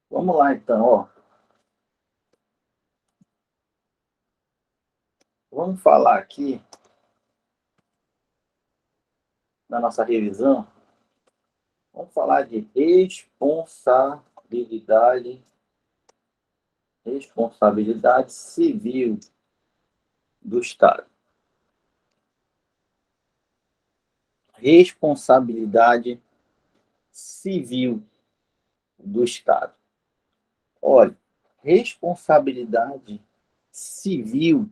Vamos lá, então, ó. Vamos falar aqui na nossa revisão. Vamos falar de responsabilidade civil do Estado. Responsabilidade civil do Estado. Olha, responsabilidade civil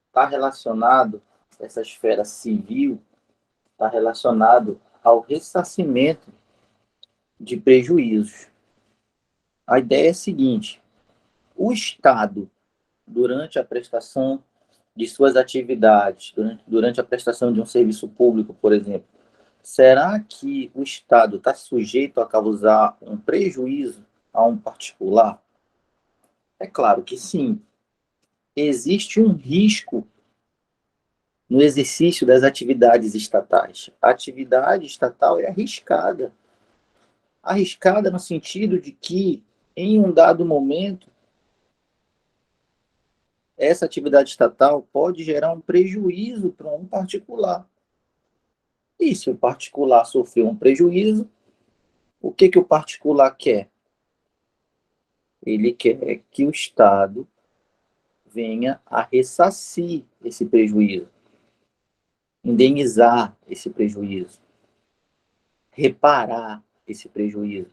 está relacionado, essa esfera civil está relacionado ao ressarcimento de prejuízos. A ideia é a seguinte: o Estado, durante a prestação de suas atividades, durante a prestação de um serviço público, por exemplo, será que o Estado está sujeito a causar um prejuízo a um particular? É claro que sim. Existe um risco no exercício das atividades estatais. A atividade estatal é arriscada. Arriscada no sentido de que, em um dado momento, essa atividade estatal pode gerar um prejuízo para um particular. E se o particular sofreu um prejuízo, o que o particular quer? Ele quer que o Estado venha a ressarcir esse prejuízo, indenizar esse prejuízo, reparar esse prejuízo,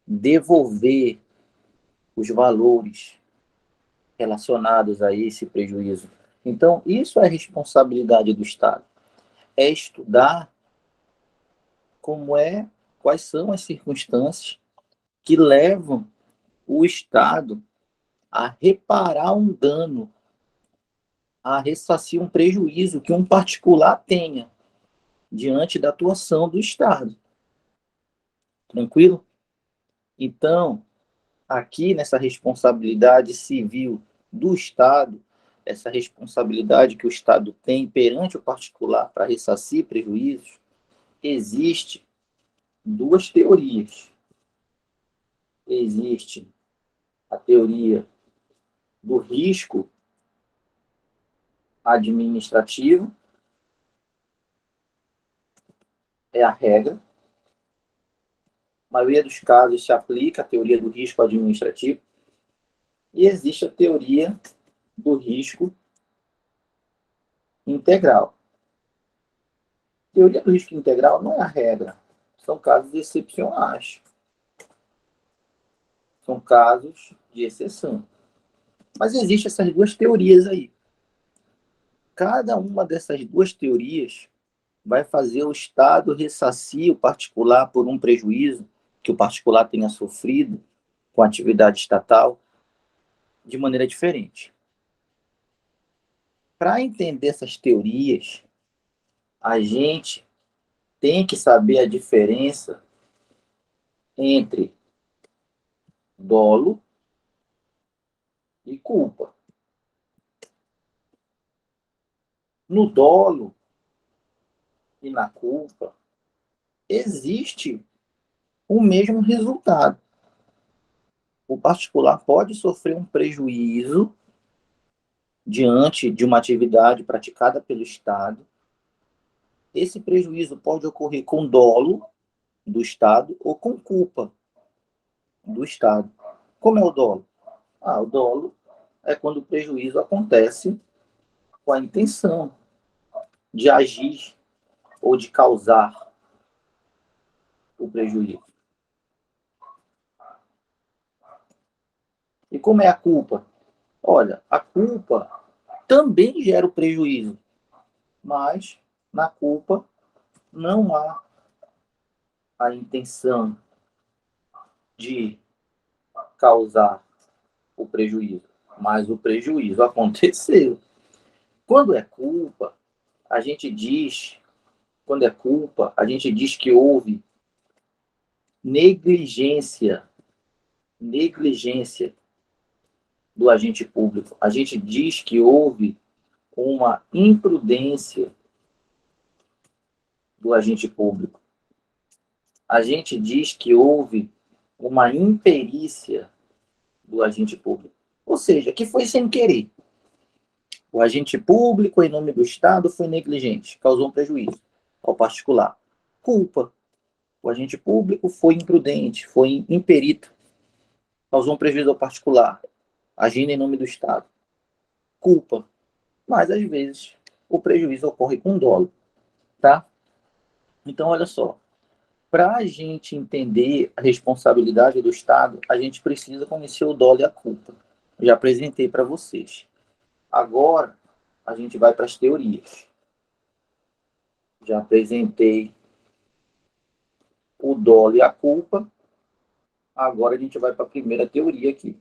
devolver os valores relacionados a esse prejuízo. Então, isso é responsabilidade do Estado. É estudar quais são as circunstâncias que levam o Estado a reparar um dano, a ressarcir um prejuízo que um particular tenha diante da atuação do Estado. Tranquilo? Então, aqui nessa responsabilidade civil do Estado, essa responsabilidade que o Estado tem perante o particular para ressarcir prejuízos, existe duas teorias. Existe a teoria do risco administrativo, é a regra. Na maioria dos casos se aplica a teoria do risco administrativo. E existe a teoria do risco integral. A teoria do risco integral não é a regra. São casos excepcionais. São casos de exceção. Mas existem essas duas teorias aí. Cada uma dessas duas teorias vai fazer o Estado ressarcir o particular por um prejuízo que o particular tenha sofrido com a atividade estatal de maneira diferente. Para entender essas teorias, a gente tem que saber a diferença entre dolo e culpa. No dolo e na culpa, existe o mesmo resultado. O particular pode sofrer um prejuízo diante de uma atividade praticada pelo Estado. Esse prejuízo pode ocorrer com dolo do Estado ou com culpa do Estado. Como é o dolo? O dolo é quando o prejuízo acontece com a intenção de agir ou de causar o prejuízo. E como é a culpa? Olha, a culpa também gera o prejuízo, mas na culpa não há a intenção de causar o prejuízo, mas o prejuízo aconteceu. Quando é culpa, a gente diz que houve negligência negligência do agente público. A gente diz que houve uma imprudência do agente público. A gente diz que houve uma imperícia do agente público. Ou seja, que foi sem querer. O agente público, em nome do Estado, foi negligente, causou um prejuízo ao particular. Culpa. O agente público foi imprudente, foi imperito, causou um prejuízo ao particular, agindo em nome do Estado. Culpa. Mas, às vezes, o prejuízo ocorre com dolo. Tá? Então, olha só. Para a gente entender a responsabilidade do Estado, a gente precisa conhecer o dolo e a culpa. Eu já apresentei para vocês. Agora, a gente vai para as teorias. Já apresentei o dolo e a culpa. Agora a gente vai para a primeira teoria aqui.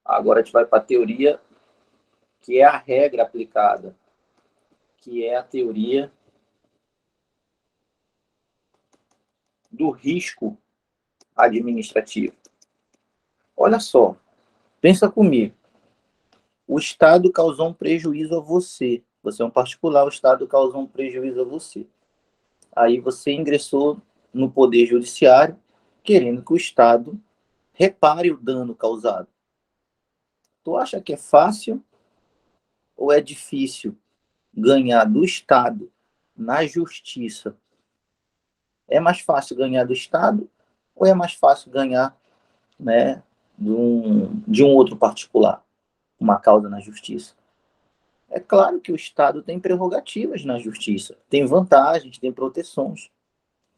Agora a gente vai para a teoria que é a regra aplicada, que é a teoria do risco administrativo. Olha só, pensa comigo. O Estado causou um prejuízo a você. Você é um particular, o Estado causou um prejuízo a você. Aí você ingressou no Poder Judiciário, querendo que o Estado repare o dano causado. Tu acha que é fácil ou é difícil ganhar do Estado na justiça? É mais fácil ganhar do Estado ou é mais fácil ganhar, né, de um outro particular, uma causa na justiça? É claro que o Estado tem prerrogativas na justiça, tem vantagens, tem proteções.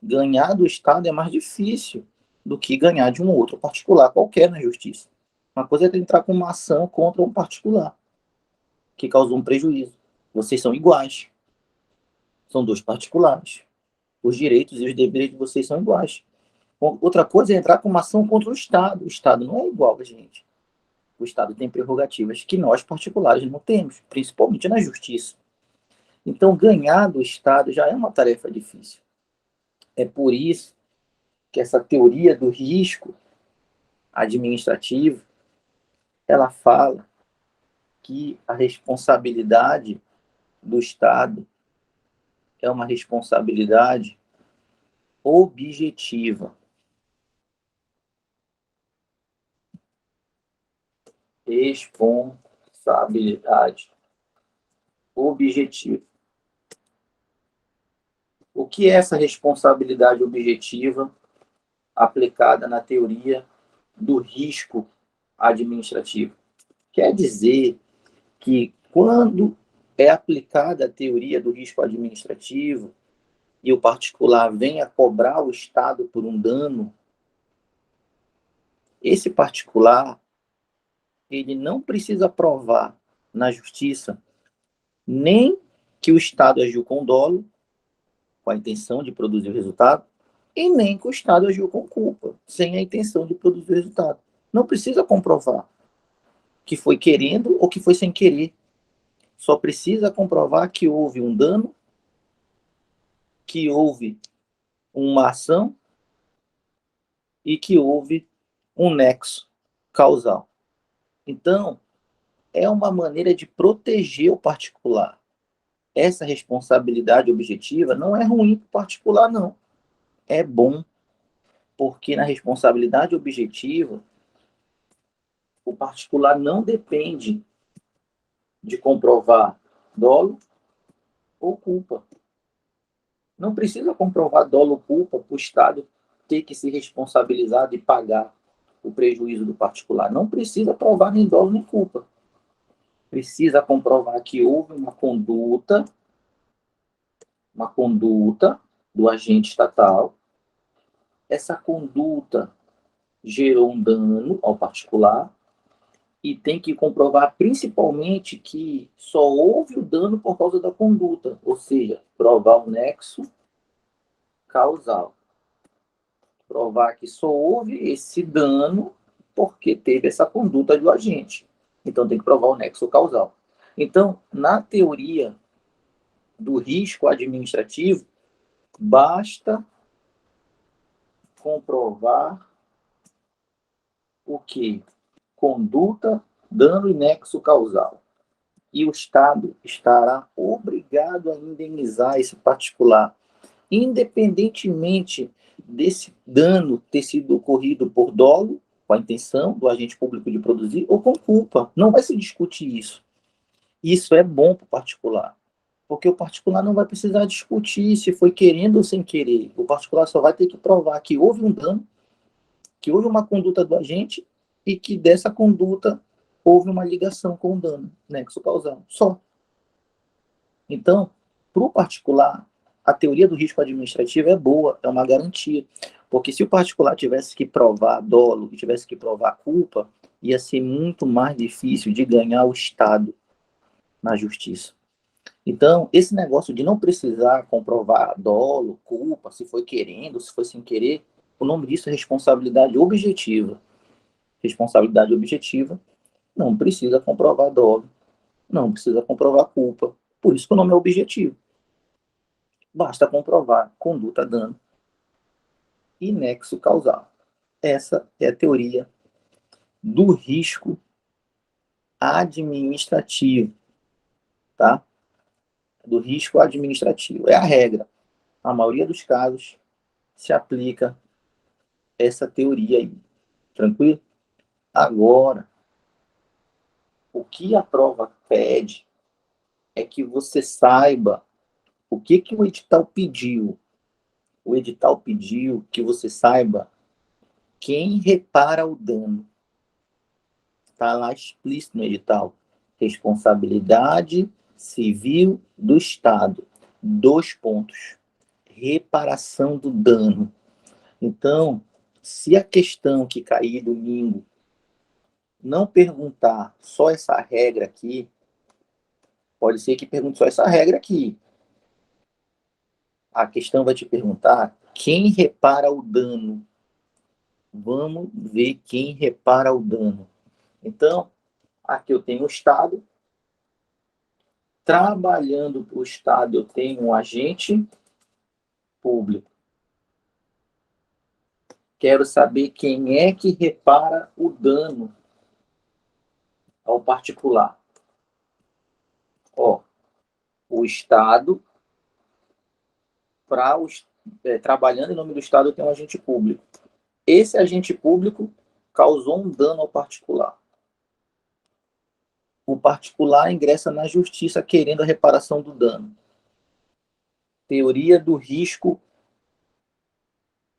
Ganhar do Estado é mais difícil do que ganhar de um outro particular qualquer na justiça. Uma coisa é entrar com uma ação contra um particular que causou um prejuízo. Vocês são iguais. São dois particulares. Os direitos e os deveres de vocês são iguais. Outra coisa é entrar com uma ação contra o Estado. O Estado não é igual a gente. O Estado tem prerrogativas que nós, particulares, não temos, principalmente na justiça. Então, ganhar do Estado já é uma tarefa difícil. É por isso que essa teoria do risco administrativo, ela fala que a responsabilidade do Estado é uma responsabilidade objetiva. Responsabilidade objetiva. O que é essa responsabilidade objetiva aplicada na teoria do risco administrativo? Quer dizer que quando é aplicada a teoria do risco administrativo e o particular vem a cobrar o Estado por um dano, esse particular ele não precisa provar na justiça nem que o Estado agiu com dolo, com a intenção de produzir o resultado, e nem que o Estado agiu com culpa, sem a intenção de produzir o resultado. Não precisa comprovar que foi querendo ou que foi sem querer. Só precisa comprovar que houve um dano, que houve uma ação e que houve um nexo causal. Então, é uma maneira de proteger o particular. Essa responsabilidade objetiva não é ruim para o particular, não. É bom, porque na responsabilidade objetiva, o particular não depende de comprovar dolo ou culpa. Não precisa comprovar dolo ou culpa para o Estado ter que se responsabilizar de pagar o prejuízo do particular. Não precisa provar nem dolo nem culpa. Precisa comprovar que houve uma conduta do agente estatal. Essa conduta gerou um dano ao particular e tem que comprovar principalmente que só houve o dano por causa da conduta, ou seja, provar o nexo causal. Provar que só houve esse dano porque teve essa conduta do agente. Então tem que provar o nexo causal. Então, na teoria do risco administrativo, Basta comprovar o quê? Conduta, dano e nexo causal. E o Estado estará obrigado a indenizar esse particular, independentemente desse dano ter sido ocorrido por dolo, com a intenção do agente público de produzir, ou com culpa. Não vai se discutir isso. Isso é bom para o particular, porque o particular não vai precisar discutir se foi querendo ou sem querer. O particular só vai ter que provar que houve um dano, que houve uma conduta do agente e que dessa conduta houve uma ligação com o dano, nexo causal. Só. Então, para o particular, a teoria do risco administrativo é boa, é uma garantia. Porque se o particular tivesse que provar dolo e tivesse que provar culpa, ia ser muito mais difícil de ganhar o Estado na justiça. Então, esse negócio de não precisar comprovar dolo, culpa, se foi querendo, se foi sem querer, o nome disso é responsabilidade objetiva. Responsabilidade objetiva não precisa comprovar dolo, não precisa comprovar culpa. Por isso que o nome é objetivo. Basta comprovar conduta dano e nexo causal. Essa é a teoria do risco administrativo, tá? Do risco administrativo. É a regra. A maioria dos casos se aplica essa teoria aí. Tranquilo? Agora, o que a prova pede é que você saiba o que o edital pediu. O edital pediu que você saiba quem repara o dano. Está lá explícito no edital. Responsabilidade civil do Estado. 2 pontos. Reparação do dano. Então, se a questão que cair domingo não perguntar só essa regra aqui, pode ser que pergunte só essa regra aqui. A questão vai te perguntar quem repara o dano. Vamos ver quem repara o dano. Então, aqui eu tenho o Estado. Trabalhando para o Estado, eu tenho um agente público. Quero saber quem é que repara o dano ao particular. Ó, o Estado, trabalhando em nome do Estado, eu tenho um agente público. Esse agente público causou um dano ao particular. O particular ingressa na justiça querendo a reparação do dano. Teoria do risco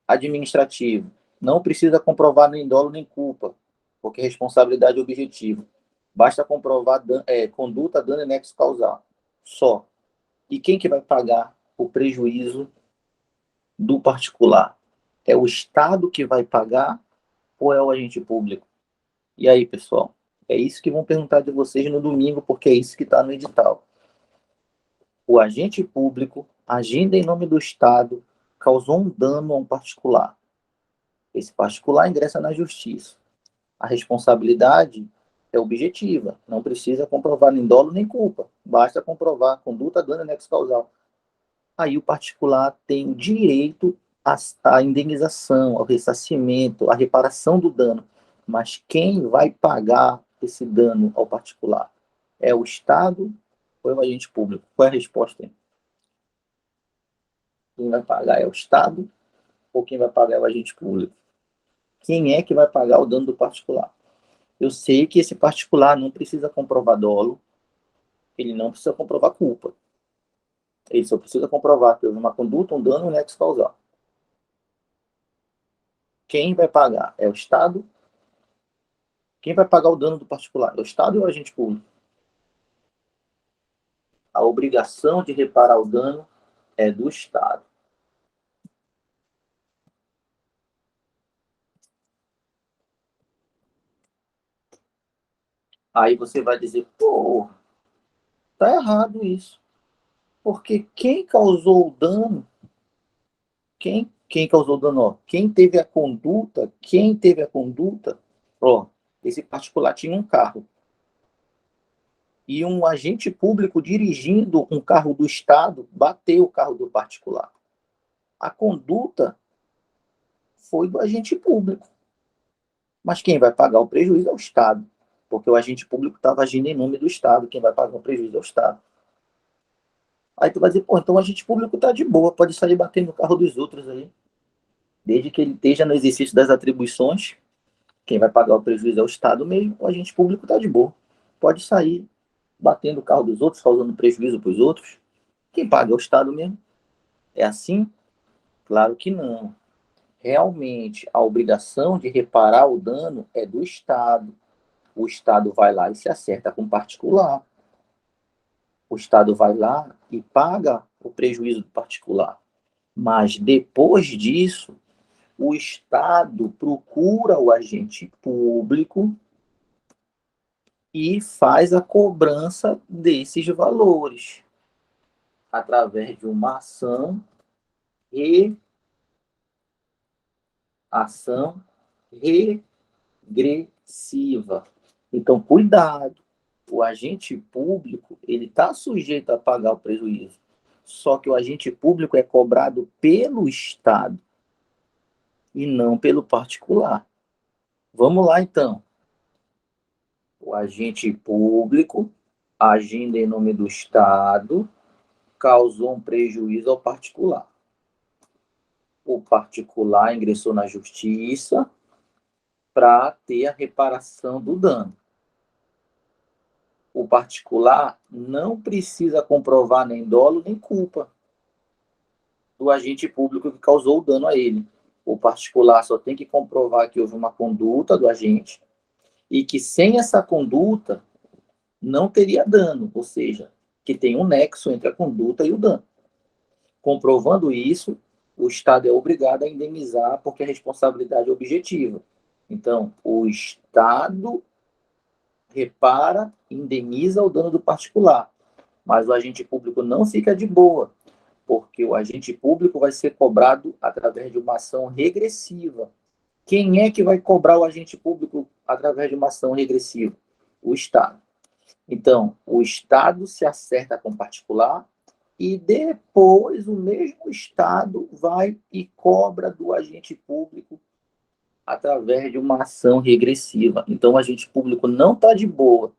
administrativo. Não precisa comprovar nem dolo nem culpa, porque é responsabilidade objetiva. Basta comprovar conduta, dano e nexo causal. Só. E quem que vai pagar o prejuízo do particular? É o Estado que vai pagar ou é o agente público? E aí, pessoal? É isso que vão perguntar de vocês no domingo, porque é isso que está no edital. O agente público, agindo em nome do Estado, causou um dano a um particular. Esse particular ingressa na justiça. A responsabilidade é objetiva, não precisa comprovar nem dolo nem culpa, basta comprovar conduta, dano e nexo causal. Aí o particular tem o direito à indenização, ao ressarcimento, à reparação do dano. Mas quem vai pagar esse dano ao particular? É o Estado ou é o agente público? Qual é a resposta aí? Quem vai pagar é o Estado ou quem vai pagar é o agente público? Quem é que vai pagar o dano do particular? Eu sei que esse particular não precisa comprovar dolo, ele não precisa comprovar culpa. Ele só precisa comprovar que houve uma conduta, um dano, um nexo causal. Quem vai pagar? É o Estado? Quem vai pagar o dano do particular? É o Estado ou é o agente público? A obrigação de reparar o dano é do Estado. Aí você vai dizer, pô, tá errado isso. Porque quem causou o dano, quem causou o dano? Ó, quem teve a conduta, ó, esse particular tinha um carro. E um agente público dirigindo um carro do Estado bateu o carro do particular. A conduta foi do agente público. Mas quem vai pagar o prejuízo é o Estado, porque o agente público estava agindo em nome do Estado, quem vai pagar o prejuízo é o Estado. Aí tu vai dizer, pô, então o agente público está de boa, pode sair batendo no carro dos outros aí, desde que ele esteja no exercício das atribuições, quem vai pagar o prejuízo é o Estado mesmo, o agente público está de boa, pode sair batendo o carro dos outros, causando prejuízo para os outros, quem paga é o Estado mesmo. É assim? Claro que não. Realmente, a obrigação de reparar o dano é do Estado. O Estado vai lá e se acerta com o particular. O Estado vai lá e paga o prejuízo do particular. Mas depois disso, o Estado procura o agente público e faz a cobrança desses valores através de uma ação regressiva. Então, cuidado. O agente público, ele está sujeito a pagar o prejuízo. Só que o agente público é cobrado pelo Estado e não pelo particular. Vamos lá, então. O agente público, agindo em nome do Estado, causou um prejuízo ao particular. O particular ingressou na justiça para ter a reparação do dano. O particular não precisa comprovar nem dolo nem culpa do agente público que causou o dano a ele. O particular só tem que comprovar que houve uma conduta do agente e que sem essa conduta não teria dano, ou seja, que tem um nexo entre a conduta e o dano. Comprovando isso, o Estado é obrigado a indenizar porque a responsabilidade é objetiva. Então, o Estado repara, indeniza o dano do particular, mas o agente público não fica de boa, porque o agente público vai ser cobrado através de uma ação regressiva. Quem é que vai cobrar o agente público através de uma ação regressiva? O Estado. Então, o Estado se acerta com o particular e depois o mesmo Estado vai e cobra do agente público através de uma ação regressiva. Então, o agente público não está de boa.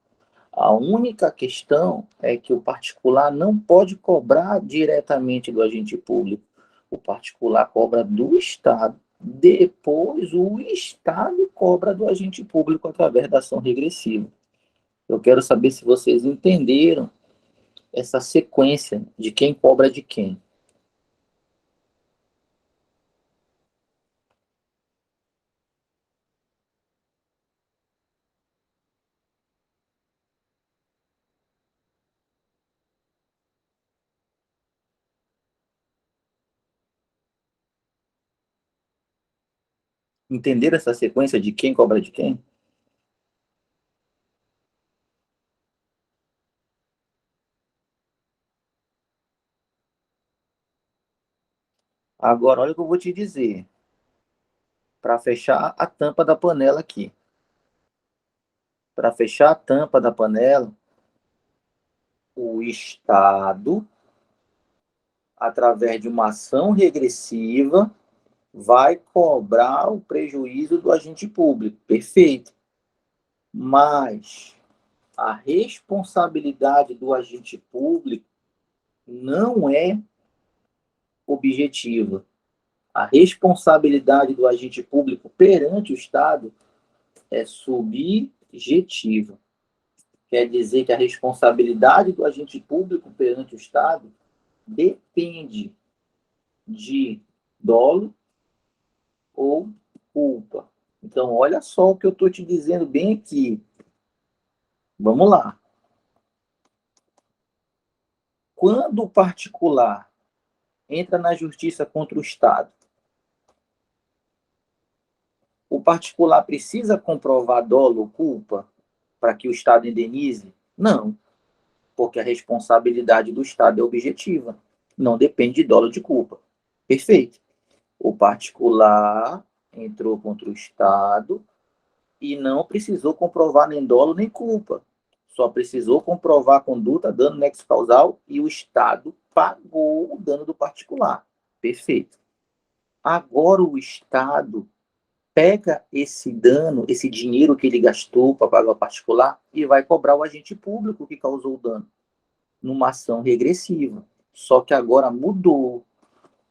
A única questão é que o particular não pode cobrar diretamente do agente público. O particular cobra do Estado. Depois, o Estado cobra do agente público através da ação regressiva. Eu quero saber se vocês entenderam essa sequência de quem cobra de quem. Entenderam essa sequência de quem cobra de quem? Agora, olha o que eu vou te dizer, para fechar a tampa da panela aqui. Para fechar a tampa da panela, o Estado, através de uma ação regressiva, vai cobrar o prejuízo do agente público. Perfeito. Mas a responsabilidade do agente público não é objetiva. A responsabilidade do agente público perante o Estado é subjetiva. Quer dizer que a responsabilidade do agente público perante o Estado depende de dolo ou culpa. Então, olha só o que eu estou te dizendo bem aqui. Vamos lá. Quando o particular entra na justiça contra o Estado, o particular precisa comprovar dolo ou culpa para que o Estado indenize? Não, porque a responsabilidade do Estado é objetiva, não depende de dolo ou de culpa. Perfeito. O particular entrou contra o Estado e não precisou comprovar nem dolo nem culpa. Só precisou comprovar a conduta, dano nexo causal, e o Estado pagou o dano do particular. Perfeito. Agora o Estado pega esse dano, esse dinheiro que ele gastou para pagar o particular e vai cobrar o agente público que causou o dano, numa ação regressiva. Só que agora mudou,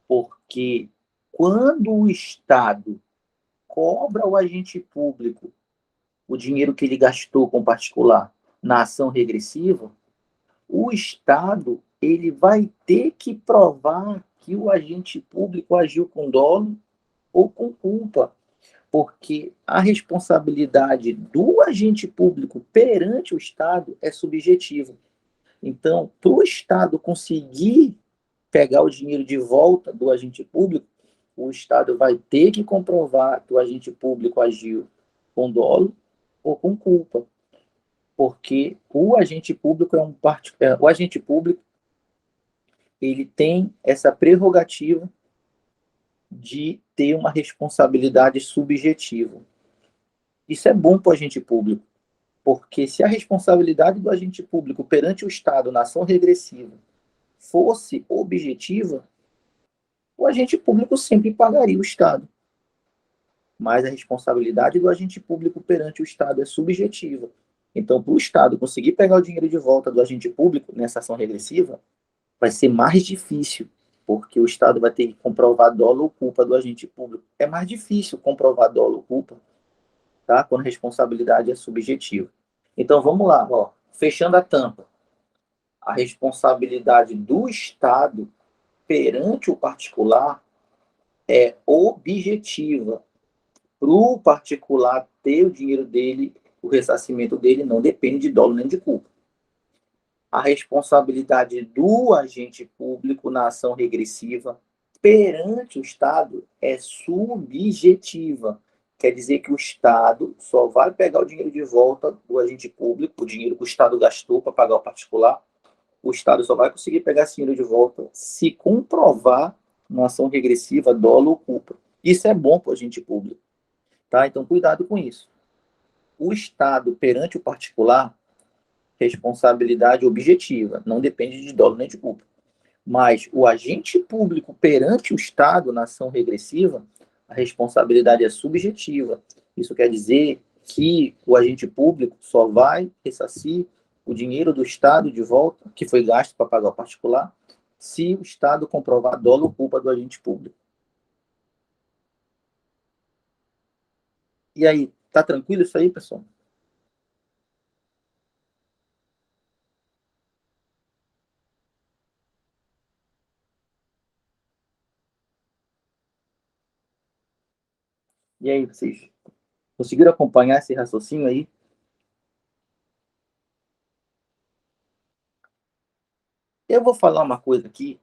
porque quando o Estado cobra o agente público o dinheiro que ele gastou com o particular na ação regressiva, o Estado ele vai ter que provar que o agente público agiu com dolo ou com culpa, porque a responsabilidade do agente público perante o Estado é subjetiva. Então, para o Estado conseguir pegar o dinheiro de volta do agente público, o Estado vai ter que comprovar que o agente público agiu com dolo ou com culpa, porque o agente público o agente público ele tem essa prerrogativa de ter uma responsabilidade subjetiva. Isso é bom para o agente público, porque se a responsabilidade do agente público perante o Estado na ação regressiva fosse objetiva, o agente público sempre pagaria o Estado. Mas a responsabilidade do agente público perante o Estado é subjetiva. Então, para o Estado conseguir pegar o dinheiro de volta do agente público nessa ação regressiva, vai ser mais difícil, porque o Estado vai ter que comprovar dolo ou culpa do agente público. É mais difícil comprovar dolo ou culpa, tá? Quando a responsabilidade é subjetiva. Então, vamos lá, ó. Fechando a tampa. A responsabilidade do Estado perante o particular é objetiva. Para o particular ter o dinheiro dele, o ressarcimento dele não depende de dolo nem de culpa. A responsabilidade do agente público na ação regressiva perante o Estado é subjetiva. Quer dizer que o Estado só vai pegar o dinheiro de volta do agente público, o dinheiro que o Estado gastou para pagar o particular, o Estado só vai conseguir pegar esse dinheiro de volta se comprovar na ação regressiva dolo ou culpa. Isso é bom para o agente público. Tá? Então, cuidado com isso. O Estado perante o particular, responsabilidade objetiva, não depende de dolo nem de culpa. Mas o agente público perante o Estado na ação regressiva, a responsabilidade é subjetiva. Isso quer dizer que o agente público só vai ressarcir o dinheiro do Estado de volta, que foi gasto para pagar o particular, se o Estado comprovar dolo ou culpa do agente público. E aí, tá tranquilo isso aí, pessoal? E aí, vocês conseguiram acompanhar esse raciocínio aí? Eu vou falar uma coisa aqui,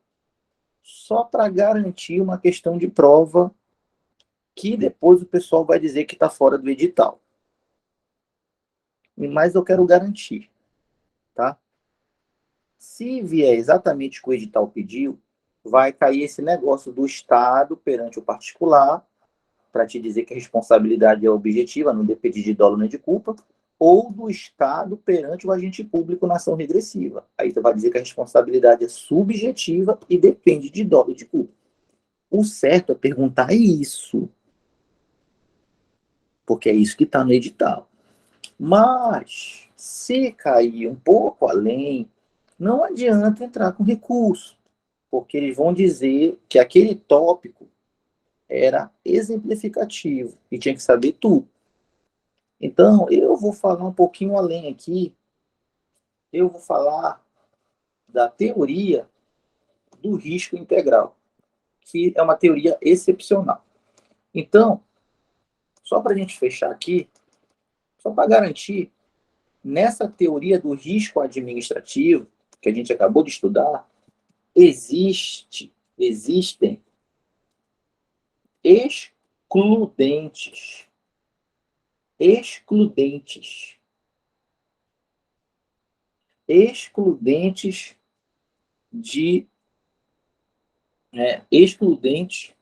só para garantir uma questão de prova, que depois o pessoal vai dizer que está fora do edital. Mas eu quero garantir, tá? Se vier exatamente o que o edital pediu, vai cair esse negócio do Estado perante o particular, para te dizer que a responsabilidade é objetiva, não depende de dolo nem de culpa, ou do Estado perante o agente público na ação regressiva. Aí você vai dizer que a responsabilidade é subjetiva e depende de dolo e de culpa. O certo é perguntar isso, porque é isso que está no edital. Mas, se cair um pouco além, não adianta entrar com recurso, porque eles vão dizer que aquele tópico era exemplificativo e tinha que saber tudo. Então, eu vou falar um pouquinho além aqui, eu vou falar da teoria do risco integral, que é uma teoria excepcional. Então, só para a gente fechar aqui, só para garantir, nessa teoria do risco administrativo, que a gente acabou de estudar, existem excludentes, excludentes, excludentes de, excludentes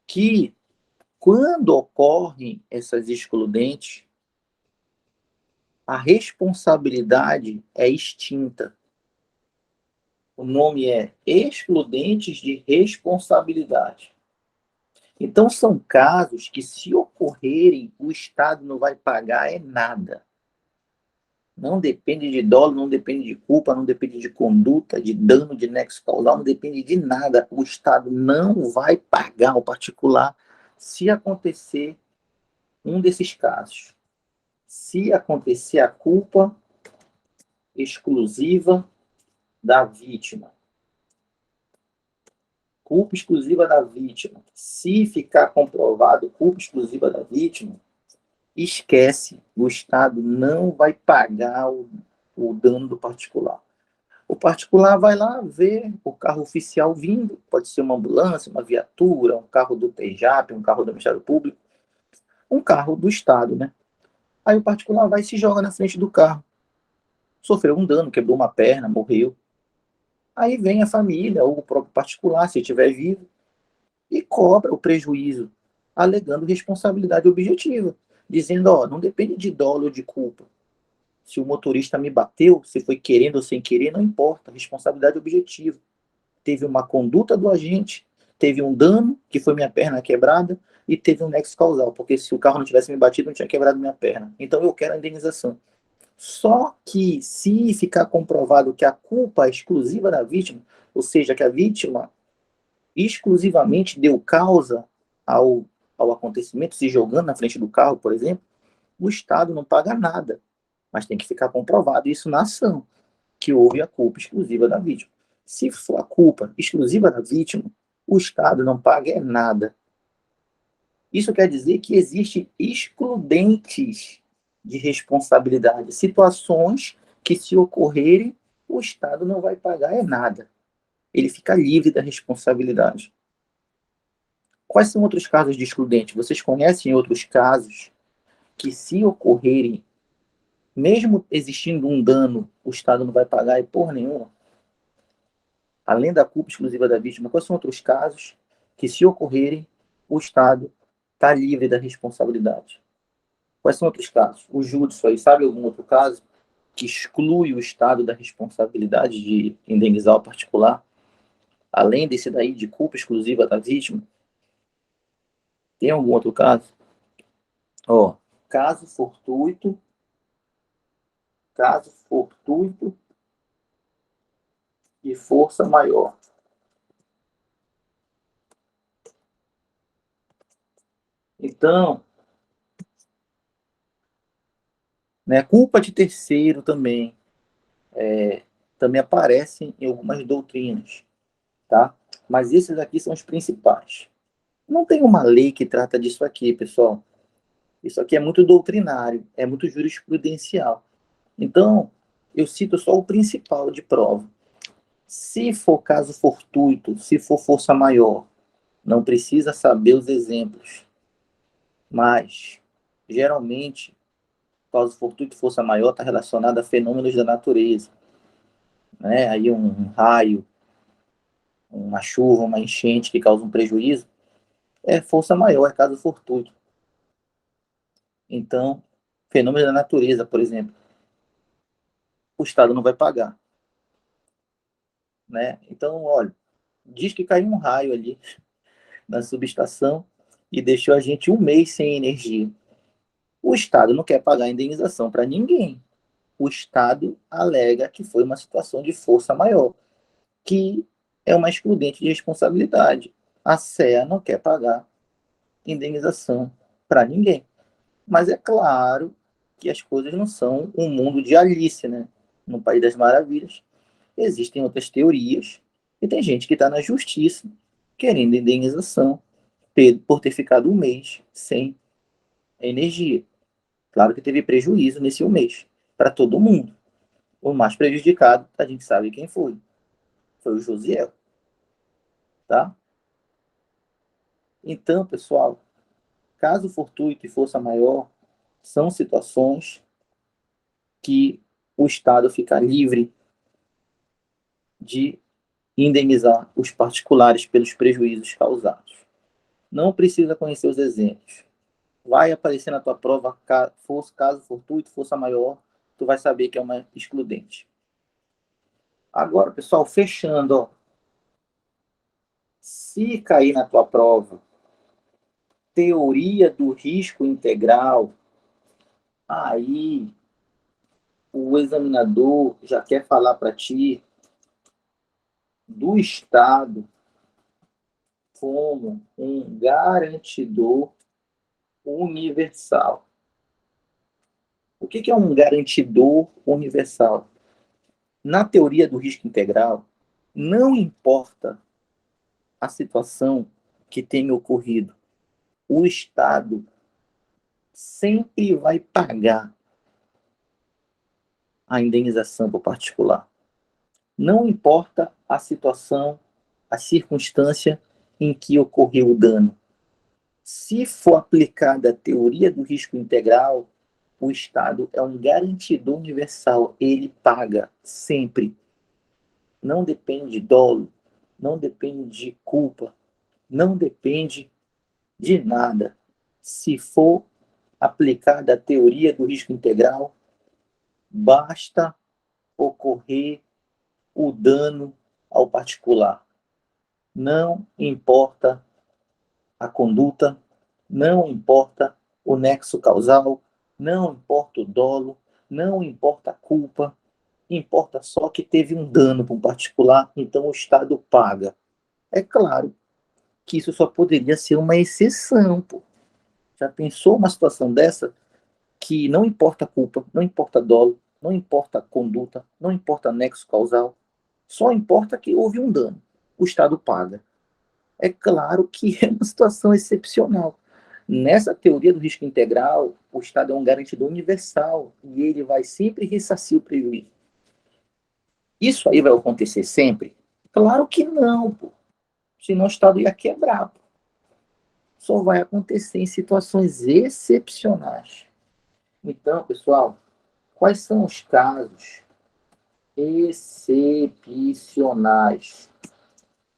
que, quando ocorrem essas excludentes, a responsabilidade é extinta. O nome é excludentes de responsabilidade. Então, são casos que, se ocorrerem, o Estado não vai pagar nada. Não depende de dolo, não depende de culpa, não depende de conduta, de dano, de nexo causal, não depende de nada. O Estado não vai pagar o particular se acontecer um desses casos. Se acontecer a culpa exclusiva da vítima. Culpa exclusiva da vítima. Se ficar comprovado culpa exclusiva da vítima, esquece, o Estado não vai pagar o dano do particular. O particular vai lá ver o carro oficial vindo, pode ser uma ambulância, uma viatura, um carro do TJAP, um carro do Ministério Público, um carro do Estado, né? Aí o particular vai e se joga na frente do carro. Sofreu um dano, quebrou uma perna, morreu. Aí vem a família, ou o próprio particular, se estiver vivo, e cobra o prejuízo, alegando responsabilidade objetiva, dizendo, ó, não depende de dolo ou de culpa. Se o motorista me bateu, se foi querendo ou sem querer, não importa, responsabilidade objetiva. Teve uma conduta do agente, teve um dano, que foi minha perna quebrada, e teve um nexo causal, porque se o carro não tivesse me batido, não tinha quebrado minha perna. Então eu quero a indenização. Só que se ficar comprovado que a culpa é exclusiva da vítima, ou seja, que a vítima exclusivamente deu causa ao acontecimento, se jogando na frente do carro, por exemplo, o Estado não paga nada, mas tem que ficar comprovado isso na ação, que houve a culpa exclusiva da vítima. Se for a culpa exclusiva da vítima, o Estado não paga nada. Isso quer dizer que existem excludentes de responsabilidade, situações que, se ocorrerem, o Estado não vai pagar nada. Ele fica livre da responsabilidade. Quais são outros casos de excludente? Vocês conhecem outros casos que, se ocorrerem, mesmo existindo um dano, o Estado não vai pagar e porra nenhuma? Além da culpa exclusiva da vítima, quais são outros casos que, se ocorrerem, o Estado está livre da responsabilidade? Quais são outros casos? O júdice aí, sabe algum outro caso que exclui o Estado da responsabilidade de indenizar o particular? Além desse daí de culpa exclusiva da vítima, tem algum outro caso? Ó, caso fortuito, caso fortuito e força maior. Então, né, culpa de terceiro também, também aparecem em algumas doutrinas, tá? Mas esses aqui são os principais. Não tem uma lei que trata disso aqui, pessoal. Isso aqui é muito doutrinário, é muito jurisprudencial. Então, eu cito só o principal de prova. Se for caso fortuito, se for força maior, não precisa saber os exemplos. Mas, geralmente, caso fortuito e força maior está relacionado a fenômenos da natureza. Né? Aí um raio, uma chuva, uma enchente que causa um prejuízo, é força maior, é caso fortuito. Então, fenômenos da natureza, por exemplo, o Estado não vai pagar. Né? Então, olha, diz que caiu um raio ali na subestação e deixou a gente um mês sem energia. O Estado não quer pagar a indenização para ninguém. O Estado alega que foi uma situação de força maior, que é uma excludente de responsabilidade. A SEA não quer pagar indenização para ninguém. Mas é claro que as coisas não são um mundo de Alice, né? No País das Maravilhas. Existem outras teorias e tem gente que está na justiça querendo indenização por ter ficado um mês sem energia. Claro que teve prejuízo nesse um mês para todo mundo. O mais prejudicado, a gente sabe quem foi. Foi o Josiel, tá? Então, pessoal, caso fortuito e força maior são situações que o Estado fica livre de indenizar os particulares pelos prejuízos causados. Não precisa conhecer os exemplos. Vai aparecer na tua prova caso fortuito, força maior, tu vai saber que é uma excludente. Agora, pessoal, fechando, ó. Se cair na tua prova, teoria do risco integral, aí o examinador já quer falar para ti do Estado como um garantidor universal. O que é um garantidor universal? Na teoria do risco integral, não importa a situação que tenha ocorrido, o Estado sempre vai pagar a indenização para o particular. Não importa a situação, a circunstância em que ocorreu o dano. Se for aplicada a teoria do risco integral, o Estado é um garantidor universal. Ele paga sempre. Não depende de dolo, não depende de culpa, não depende de nada. Se for aplicada a teoria do risco integral, basta ocorrer o dano ao particular. Não importa a conduta, não importa o nexo causal, não importa o dolo, não importa a culpa, importa só que teve um dano para um particular, então o Estado paga. É claro que isso só poderia ser uma exceção, pô. Já pensou uma situação dessa que não importa a culpa, não importa dolo, não importa a conduta, não importa nexo causal, só importa que houve um dano. O Estado paga. É claro que é uma situação excepcional. Nessa teoria do risco integral, o Estado é um garantidor universal e ele vai sempre ressarcir o prejuízo. Isso aí vai acontecer sempre? Claro que não, pô. Senão o Estado ia quebrar. Pô. Só vai acontecer em situações excepcionais. Então, pessoal, quais são os casos excepcionais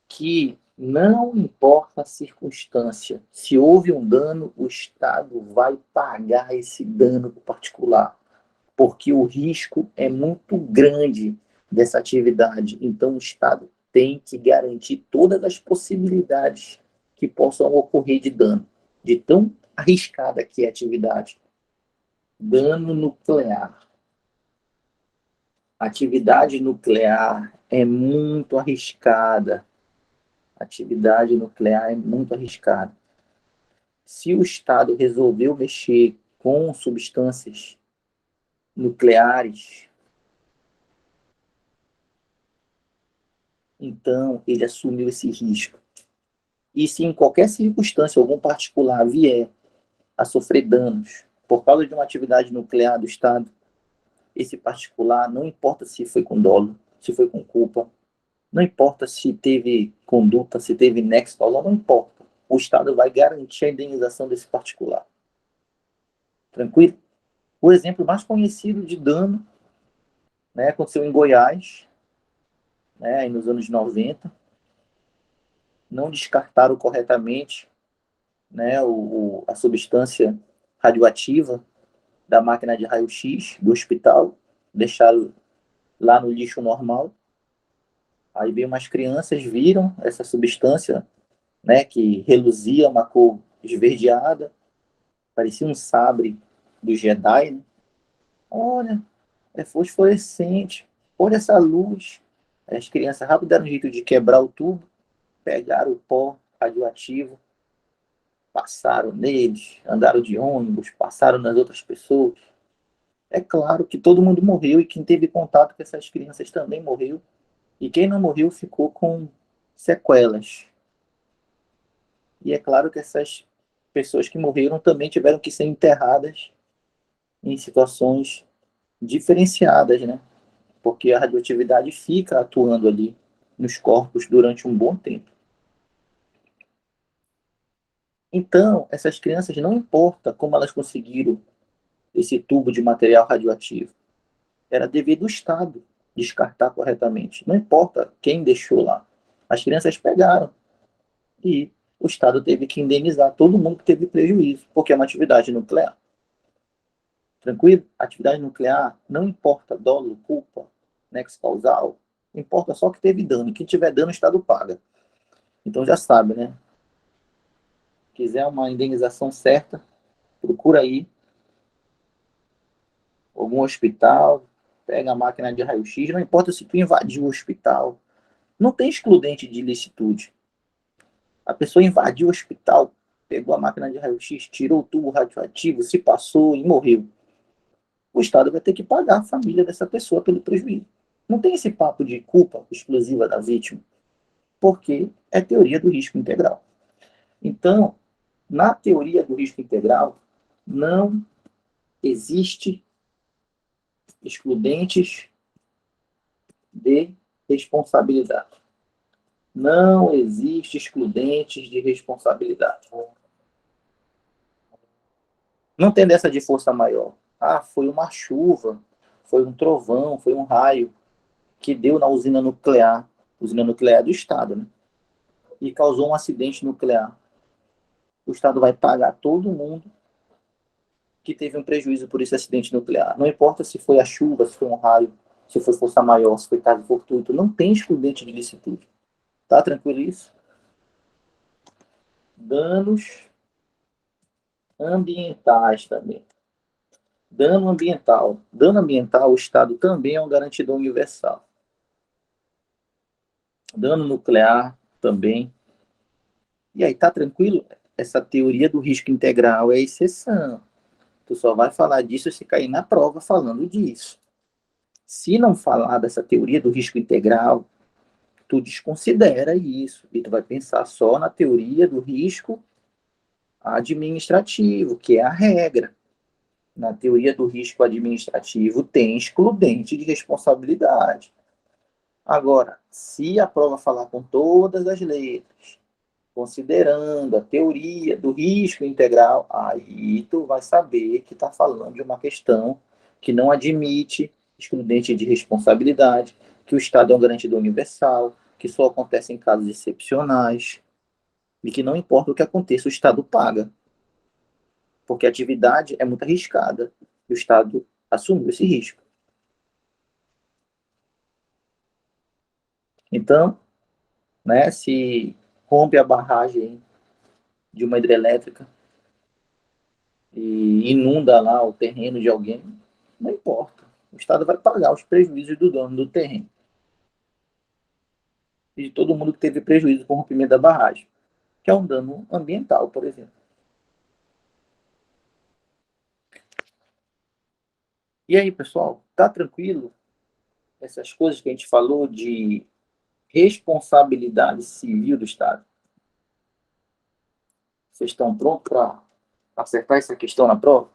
que não importa a circunstância, se houve um dano, o Estado vai pagar esse dano particular, porque o risco é muito grande dessa atividade. Então, o Estado tem que garantir todas as possibilidades que possam ocorrer de dano, de tão arriscada que é a atividade. Dano nuclear. Atividade nuclear é muito arriscada. Atividade nuclear é muito arriscada. Se o Estado resolveu mexer com substâncias nucleares, então ele assumiu esse risco. E se em qualquer circunstância algum particular vier a sofrer danos por causa de uma atividade nuclear do Estado, esse particular, não importa se foi com dolo, se foi com culpa, não importa se teve conduta, se teve nexo causal, não importa. O Estado vai garantir a indenização desse particular. Tranquilo? O exemplo mais conhecido de dano, né, aconteceu em Goiás, né, nos anos 90. Não descartaram corretamente, né, a substância radioativa da máquina de raio-x do hospital, deixaram lá no lixo normal. Aí veio umas crianças, viram essa substância, né, que reluzia uma cor esverdeada, parecia um sabre do Jedi, né? Olha, é fosforescente, olha essa luz. As crianças rápido deram um jeito de quebrar o tubo, pegaram o pó radioativo, passaram neles, andaram de ônibus, passaram nas outras pessoas. É claro que todo mundo morreu e quem teve contato com essas crianças também morreu. E quem não morreu ficou com sequelas. E é claro que essas pessoas que morreram também tiveram que ser enterradas em situações diferenciadas, né? Porque a radioatividade fica atuando ali nos corpos durante um bom tempo. Então, essas crianças, não importa como elas conseguiram esse tubo de material radioativo, era dever do Estado descartar corretamente. Não importa quem deixou lá. As crianças pegaram e o Estado teve que indenizar todo mundo que teve prejuízo, porque é uma atividade nuclear. Tranquilo? Atividade nuclear, não importa dolo, culpa, nexo causal, Importa só que teve dano. Quem tiver dano, o Estado paga. Então já sabe, né? Quiser uma indenização certa, procura aí algum hospital, pega a máquina de raio-x, não importa se tu invadiu o hospital. Não tem excludente de ilicitude. A pessoa invadiu o hospital, pegou a máquina de raio-x, tirou o tubo radioativo, se passou e morreu. O Estado vai ter que pagar a família dessa pessoa pelo prejuízo. Não tem esse papo de culpa exclusiva da vítima, porque é teoria do risco integral. Então, na teoria do risco integral, não existe excludentes de responsabilidade. Não existe excludentes de responsabilidade. Não tem dessa de força maior. Ah, foi uma chuva, foi um trovão, foi um raio que deu na usina nuclear do Estado, né? E causou um acidente nuclear. O Estado vai pagar todo mundo que teve um prejuízo por esse acidente nuclear. Não importa se foi a chuva, se foi um raio, se foi força maior, se foi caso fortuito, não tem excludente de licitude. Tá tranquilo isso? Danos ambientais também. Dano ambiental. Dano ambiental, o Estado também é um garantidor universal. Dano nuclear também. E aí, tá tranquilo? Essa teoria do risco integral é exceção. Tu só vai falar disso se cair na prova falando disso. Se não falar dessa teoria do risco integral, tu desconsidera isso e tu vai pensar só na teoria do risco administrativo, que é a regra. Na teoria do risco administrativo tem excludente de responsabilidade. Agora, se a prova falar com todas as letras, considerando a teoria do risco integral, aí tu vai saber que está falando de uma questão que não admite excludente de responsabilidade, que o Estado é um garantidor universal, que só acontece em casos excepcionais, e que não importa o que aconteça, o Estado paga, porque a atividade é muito arriscada, e o Estado assumiu esse risco. Então, né, se rompe a barragem de uma hidrelétrica e inunda lá o terreno de alguém, não importa. O Estado vai pagar os prejuízos do dono do terreno e de todo mundo que teve prejuízo com o rompimento da barragem, que é um dano ambiental, por exemplo. E aí, pessoal, tá tranquilo? Essas coisas que a gente falou de responsabilidade civil do Estado. Vocês estão prontos para acertar essa questão na prova?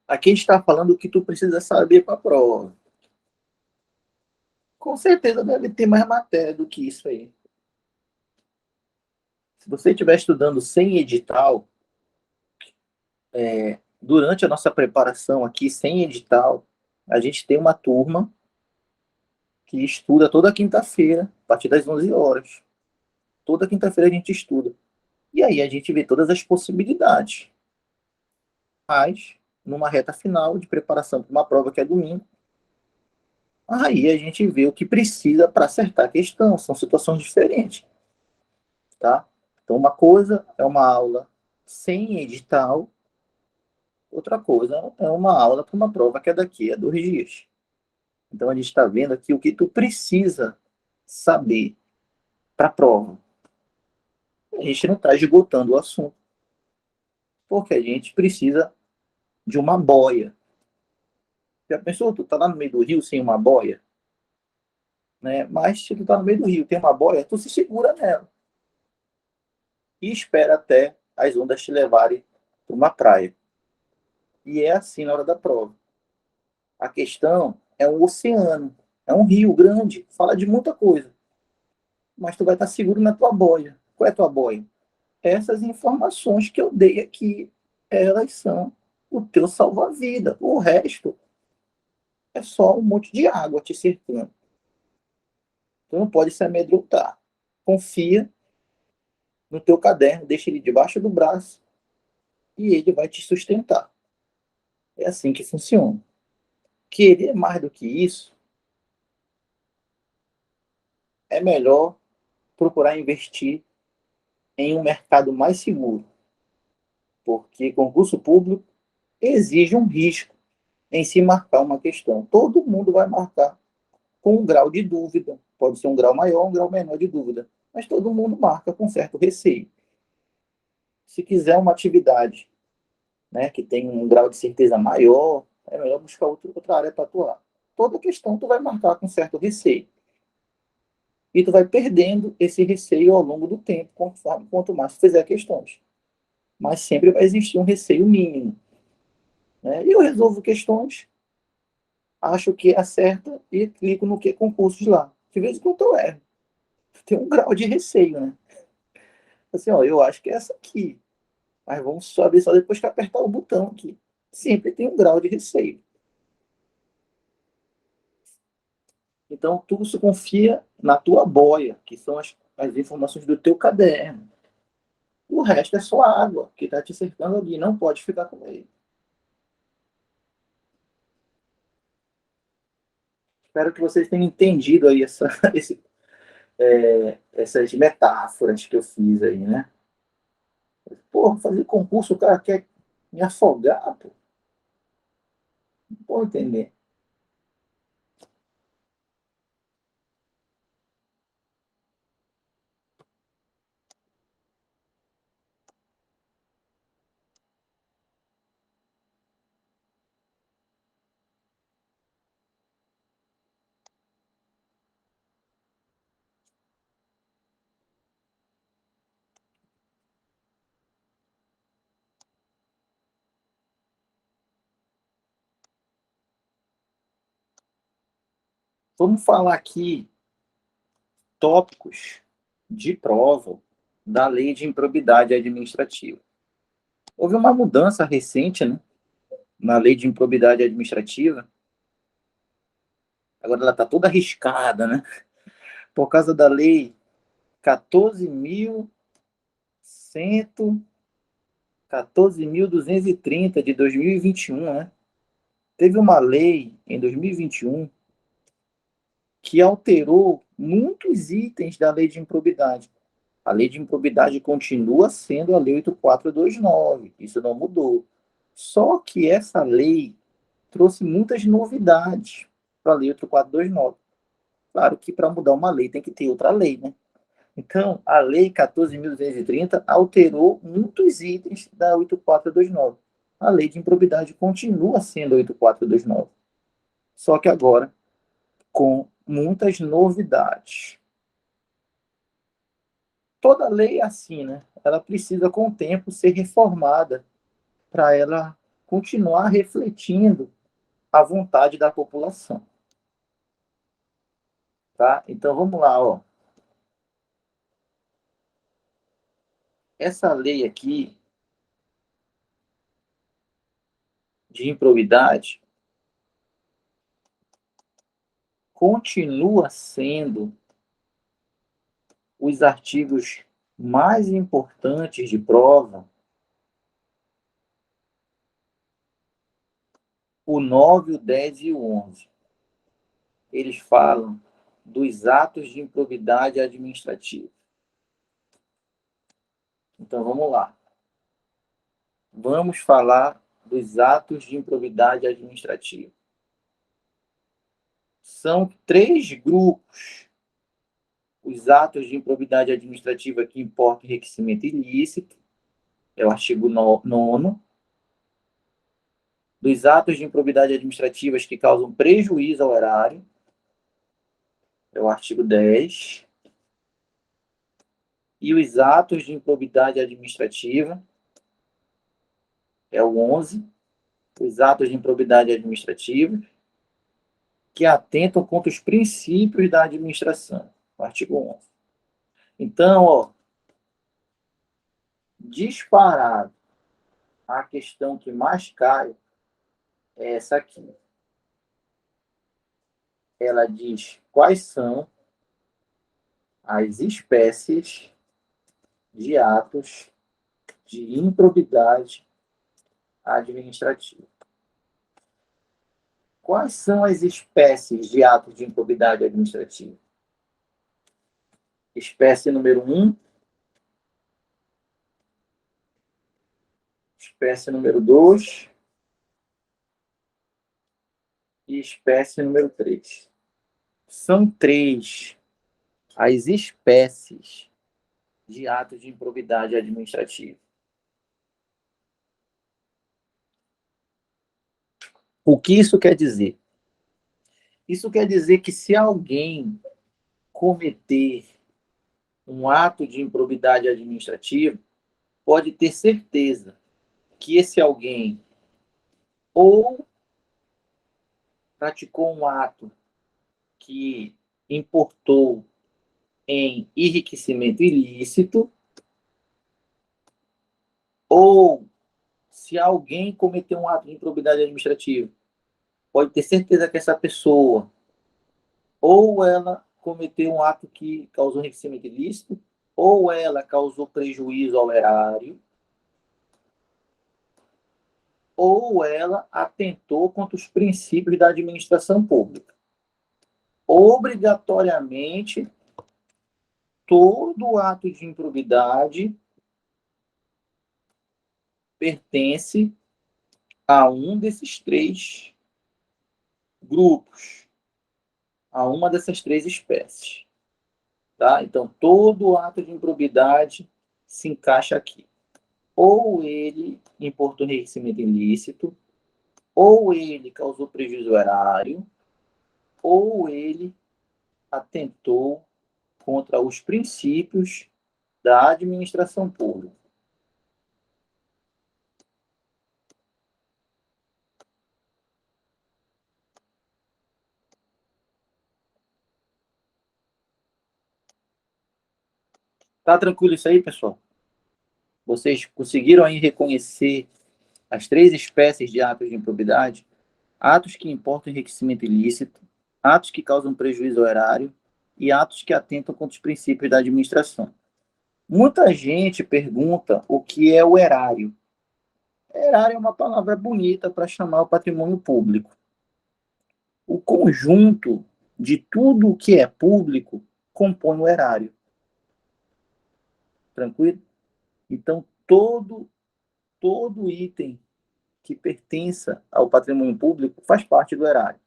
Aqui a gente está falando o que tu precisa saber para a prova. Com certeza deve ter mais matéria do que isso aí. Se você estiver estudando sem edital, durante a nossa preparação aqui, sem edital, a gente tem uma turma que estuda toda quinta-feira, a partir das 11 horas. Toda quinta-feira a gente estuda. E aí a gente vê todas as possibilidades. Mas, numa reta final de preparação para uma prova que é domingo, aí a gente vê o que precisa para acertar a questão. São situações diferentes. Tá? Então, uma coisa é uma aula sem edital, outra coisa é uma aula para uma prova que é daqui a 2 dias. Então, a gente está vendo aqui o que tu precisa saber para a prova. A gente não está esgotando o assunto, porque a gente precisa de uma boia. Já pensou, tu tá lá no meio do rio sem uma boia? Né? Mas se tu tá no meio do rio tem uma boia, tu se segura nela. E espera até as ondas te levarem para uma praia. E é assim na hora da prova. A questão é um oceano, é um rio grande, fala de muita coisa. Mas tu vai estar seguro na tua boia. Qual é a tua boia? Essas informações que eu dei aqui, elas são o teu salva-vida. O resto é só um monte de água te cercando. Tu não pode se amedrontar. Confia no teu caderno, deixa ele debaixo do braço e ele vai te sustentar. É assim que funciona. Querer mais do que isso, é melhor procurar investir em um mercado mais seguro, porque concurso público exige um risco em se marcar uma questão. Todo mundo vai marcar com um grau de dúvida. Pode ser um grau maior, um grau menor de dúvida. Mas todo mundo marca com certo receio. Se quiser uma atividade, né, que tem um grau de certeza maior, é melhor buscar outra área para atuar. Toda questão tu vai marcar com certo receio. E tu vai perdendo esse receio ao longo do tempo, quanto mais tu fizer questões. Mas sempre vai existir um receio mínimo. Né? E eu resolvo questões, acho que acerta e clico no que concursos lá. De vez em quando eu erro. Tem um grau de receio, né? Assim, ó, eu acho que é essa aqui. Mas vamos saber só depois que apertar o botão aqui. Sempre tem um grau de receio. Então, tudo se confia na tua boia, que são as informações do teu caderno. O resto é só água que está te cercando ali. Não pode ficar com ele. Espero que vocês tenham entendido aí essas metáforas que eu fiz aí, né? Pô, fazer concurso, o cara quer me afogar, pô. Não pode entender. Vamos falar aqui tópicos de prova da lei de improbidade administrativa. Houve uma mudança recente, né, na lei de improbidade administrativa. Agora ela está toda arriscada, né? Por causa da lei 14.230 de 2021, né? Teve uma lei em 2021 que alterou muitos itens da lei de improbidade. A lei de improbidade continua sendo a lei 8429, isso não mudou. Só que essa lei trouxe muitas novidades para a lei 8429. Claro que para mudar uma lei tem que ter outra lei, né? Então, a lei 14.230 alterou muitos itens da 8429. A lei de improbidade continua sendo a 8429. Só que agora com muitas novidades. Toda lei é assim, né? Ela precisa, com o tempo, ser reformada para ela continuar refletindo a vontade da população. Tá? Então, vamos lá. Ó. Essa lei aqui de improbidade continua sendo os artigos mais importantes de prova, o 9, o 10 e o 11. Eles falam dos atos de improbidade administrativa. Então, vamos lá. Vamos falar dos atos de improbidade administrativa. São três grupos. Os atos de improbidade administrativa que importam enriquecimento ilícito, é o artigo 9º. Dos atos de improbidade administrativas que causam prejuízo ao erário, é o artigo 10. E os atos de improbidade administrativa, é o 11. Os atos de improbidade administrativa que atentam contra os princípios da administração, o artigo 11. Então, ó, disparado, a questão que mais cai é essa aqui. Ela diz quais são as espécies de atos de improbidade administrativa. Quais são as espécies de atos de improbidade administrativa? Espécie número 1, espécie número 2 e espécie número 3. São 3 as espécies de atos de improbidade administrativa. O que isso quer dizer? Isso quer dizer que se alguém cometer um ato de improbidade administrativa, pode ter certeza que esse alguém ou praticou um ato que importou em enriquecimento ilícito, ou se alguém cometeu um ato de improbidade administrativa, pode ter certeza que essa pessoa ou ela cometeu um ato que causou enriquecimento ilícito, ou ela causou prejuízo ao erário, ou ela atentou contra os princípios da administração pública. Obrigatoriamente, todo ato de improbidade pertence a um desses 3 grupos, a uma dessas 3 espécies. Tá? Então, todo ato de improbidade se encaixa aqui. Ou ele importou enriquecimento ilícito, ou ele causou prejuízo erário, ou ele atentou contra os princípios da administração pública. Tá tranquilo isso aí, pessoal? Vocês conseguiram aí reconhecer as 3 espécies de atos de improbidade? Atos que importam enriquecimento ilícito, atos que causam prejuízo ao erário e atos que atentam contra os princípios da administração. Muita gente pergunta o que é o erário. Erário é uma palavra bonita para chamar o patrimônio público. O conjunto de tudo o que é público compõe o erário. Tranquilo? Então, todo item que pertença ao patrimônio público faz parte do erário.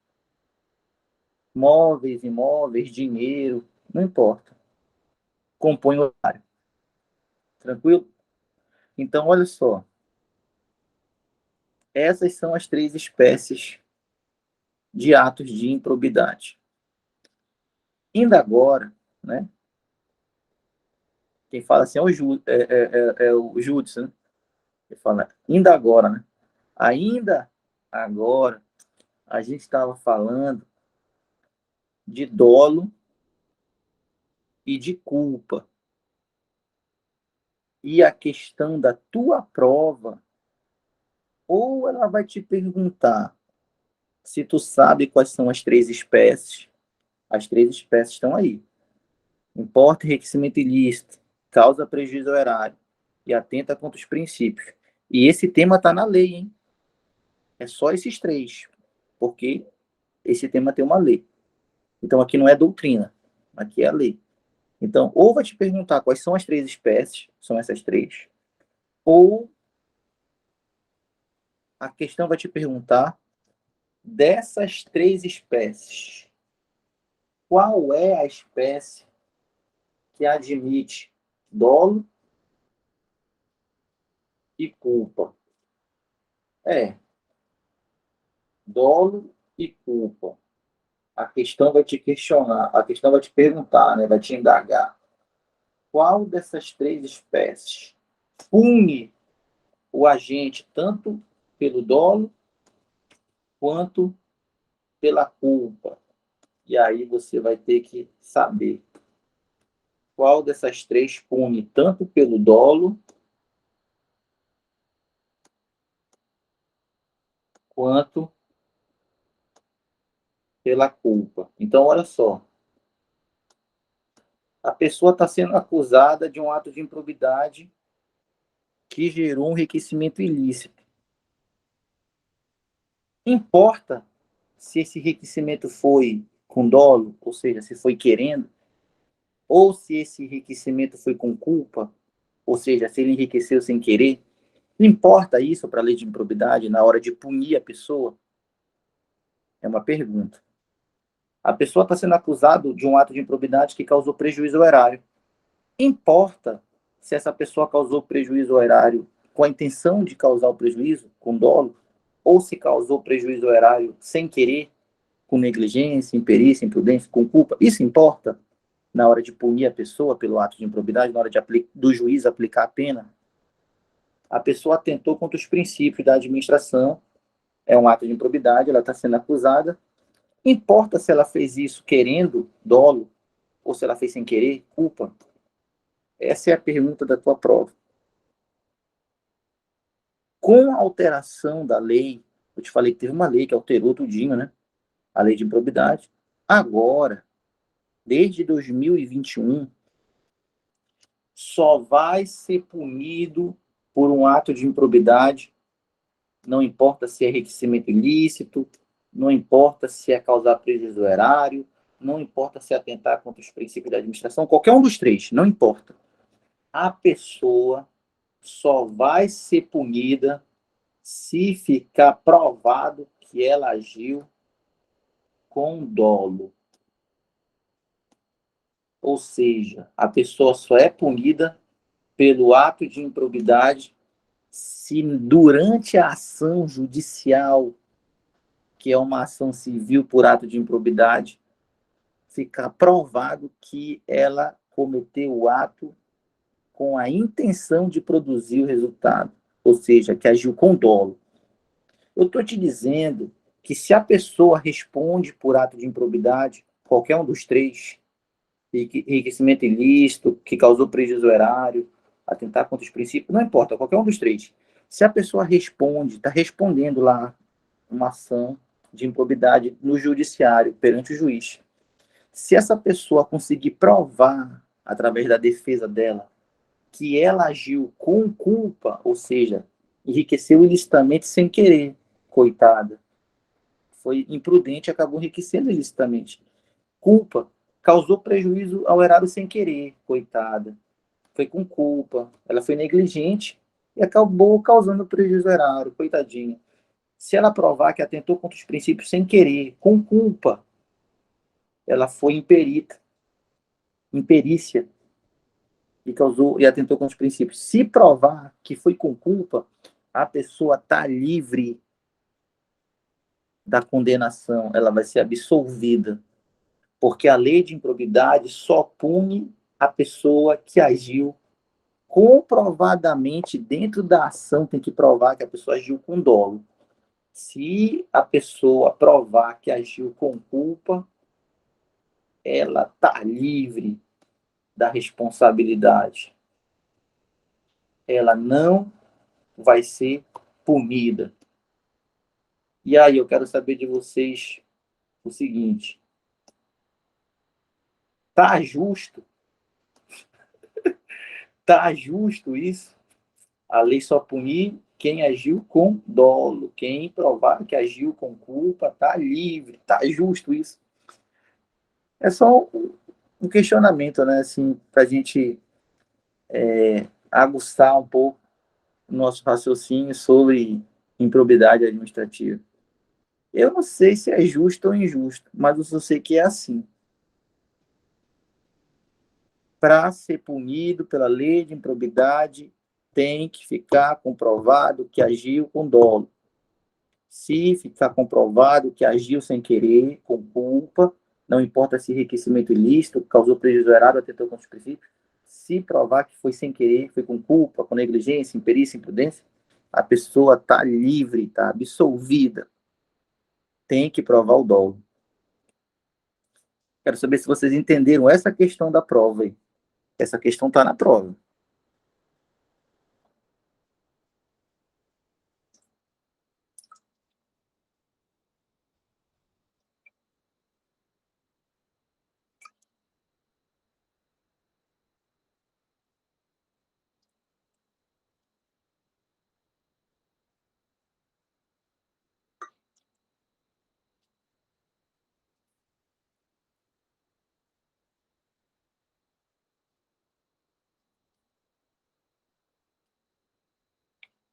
Móveis, imóveis, dinheiro, não importa. Compõe o erário. Tranquilo? Então, olha só. Essas são as 3 espécies de atos de improbidade. Ainda agora, né? Quem fala assim é o Júdice, né? Ele fala, ainda agora, né? Ainda agora, a gente estava falando de dolo e de culpa. E a questão da tua prova, ou ela vai te perguntar se tu sabe quais são as 3 espécies. As 3 espécies estão aí. Importa enriquecimento ilícito, causa prejuízo ao erário e atenta contra os princípios. E esse tema está na lei, hein? É só esses 3, porque esse tema tem uma lei. Então aqui não é doutrina, aqui é a lei. Então, ou vai te perguntar quais são as 3 espécies, são essas 3, ou a questão vai te perguntar dessas 3 espécies, qual é a espécie que admite dolo e culpa? Dolo e culpa. A questão vai te questionar, a questão vai te perguntar, né? Vai te indagar. Qual dessas 3 espécies pune o agente tanto pelo dolo quanto pela culpa? E aí você vai ter que saber qual dessas 3 pune tanto pelo dolo quanto pela culpa. Então, olha só. A pessoa está sendo acusada de um ato de improbidade que gerou um enriquecimento ilícito. Importa se esse enriquecimento foi com dolo, ou seja, se foi querendo, ou se esse enriquecimento foi com culpa, ou seja, se ele enriqueceu sem querer. Não importa isso para a lei de improbidade na hora de punir a pessoa? É uma pergunta. A pessoa está sendo acusada de um ato de improbidade que causou prejuízo ao erário. Importa se essa pessoa causou prejuízo ao erário com a intenção de causar o prejuízo, com dolo, ou se causou prejuízo ao erário sem querer, com negligência, imperícia, imprudência, com culpa. Isso importa na hora de punir a pessoa pelo ato de improbidade, na hora do juiz aplicar a pena? A pessoa atentou contra os princípios da administração, é um ato de improbidade, ela está sendo acusada. Importa se ela fez isso querendo, dolo, ou se ela fez sem querer, culpa? Essa é a pergunta da tua prova. Com a alteração da lei, eu te falei que teve uma lei que alterou tudinho, né? A lei de improbidade. Agora, desde 2021, só vai ser punido por um ato de improbidade, não importa se é enriquecimento ilícito, não importa se é causar prejuízo erário, não importa se é atentar contra os princípios da administração, qualquer um dos três, não importa. A pessoa só vai ser punida se ficar provado que ela agiu com dolo. Ou seja, a pessoa só é punida pelo ato de improbidade se durante a ação judicial, que é uma ação civil por ato de improbidade, ficar provado que ela cometeu o ato com a intenção de produzir o resultado, ou seja, que agiu com dolo. Eu estou te dizendo que se a pessoa responde por ato de improbidade, qualquer um dos três, enriquecimento ilícito, que causou prejuízo erário, atentar contra os princípios, não importa, qualquer um dos três. Se a pessoa responde, está respondendo lá uma ação de improbidade no judiciário, perante o juiz. Se essa pessoa conseguir provar, através da defesa dela, que ela agiu com culpa, ou seja, enriqueceu ilicitamente sem querer, coitada, foi imprudente e acabou enriquecendo ilicitamente. Culpa, causou prejuízo ao erário sem querer, coitada, foi com culpa, ela foi negligente e acabou causando prejuízo ao erário, coitadinha. Se ela provar que atentou contra os princípios sem querer, com culpa, ela foi imperita, imperícia, e causou e atentou contra os princípios. Se provar que foi com culpa, a pessoa está livre da condenação, ela vai ser absolvida, porque a lei de improbidade só pune a pessoa que agiu comprovadamente dentro da ação, tem que provar que a pessoa agiu com dolo. Se a pessoa provar que agiu com culpa, ela está livre da responsabilidade. Ela não vai ser punida. E aí, eu quero saber de vocês o seguinte: tá justo? Tá justo isso? A lei só punir quem agiu com dolo, quem provar que agiu com culpa, tá livre. Tá justo isso? É só um questionamento, né? Assim, para a gente aguçar um pouco o nosso raciocínio sobre improbidade administrativa. Eu não sei se é justo ou injusto, mas eu só sei que é assim. Para ser punido pela lei de improbidade, tem que ficar comprovado que agiu com dolo. Se ficar comprovado que agiu sem querer, com culpa, não importa se enriquecimento ilícito, causou prejuízo errado, atentou contra os princípios, se provar que foi sem querer, foi com culpa, com negligência, imperícia, imprudência, a pessoa está livre, está absolvida. Tem que provar o dolo. Quero saber se vocês entenderam essa questão da prova aí. Essa questão está na prova.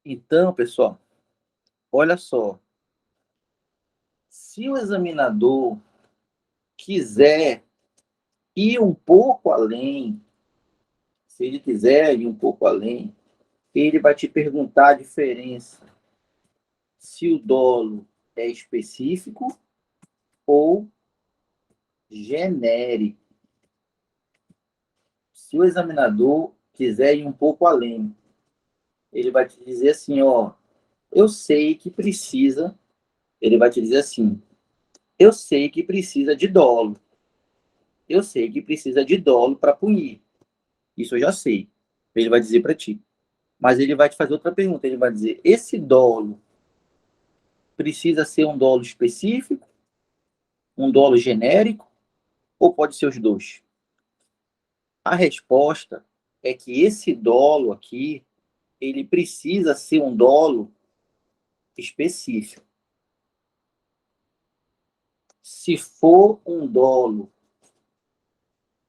Então, pessoal, olha só. Se o examinador quiser ir um pouco além, se ele quiser ir um pouco além, ele vai te perguntar a diferença se o dolo é específico ou genérico. Se o examinador quiser ir um pouco além, ele vai te dizer assim, ó, eu sei que precisa, ele vai te dizer assim, eu sei que precisa de dolo, eu sei que precisa de dolo para punir, isso eu já sei, ele vai dizer para ti. Mas ele vai te fazer outra pergunta, ele vai dizer, esse dolo precisa ser um dolo específico, um dolo genérico, ou pode ser os dois? A resposta é que esse dolo aqui, ele precisa ser um dolo específico. Se for um dolo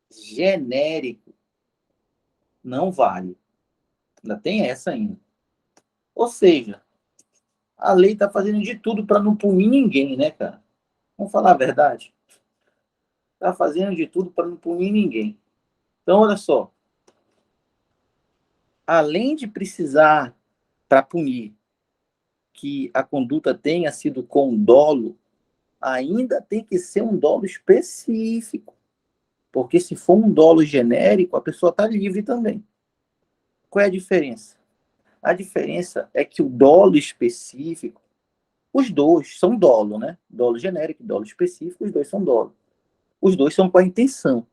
genérico, não vale. Ainda tem essa ainda. Ou seja, a lei está fazendo de tudo para não punir ninguém, né, cara? Vamos falar a verdade. Está fazendo de tudo para não punir ninguém. Então, olha só. Além de precisar, para punir, que a conduta tenha sido com dolo, ainda tem que ser um dolo específico. Porque se for um dolo genérico, a pessoa está livre também. Qual é a diferença? A diferença é que o dolo específico, os dois são dolo, né? Dolo genérico e dolo específico, os dois são dolo. Os dois são com a intenção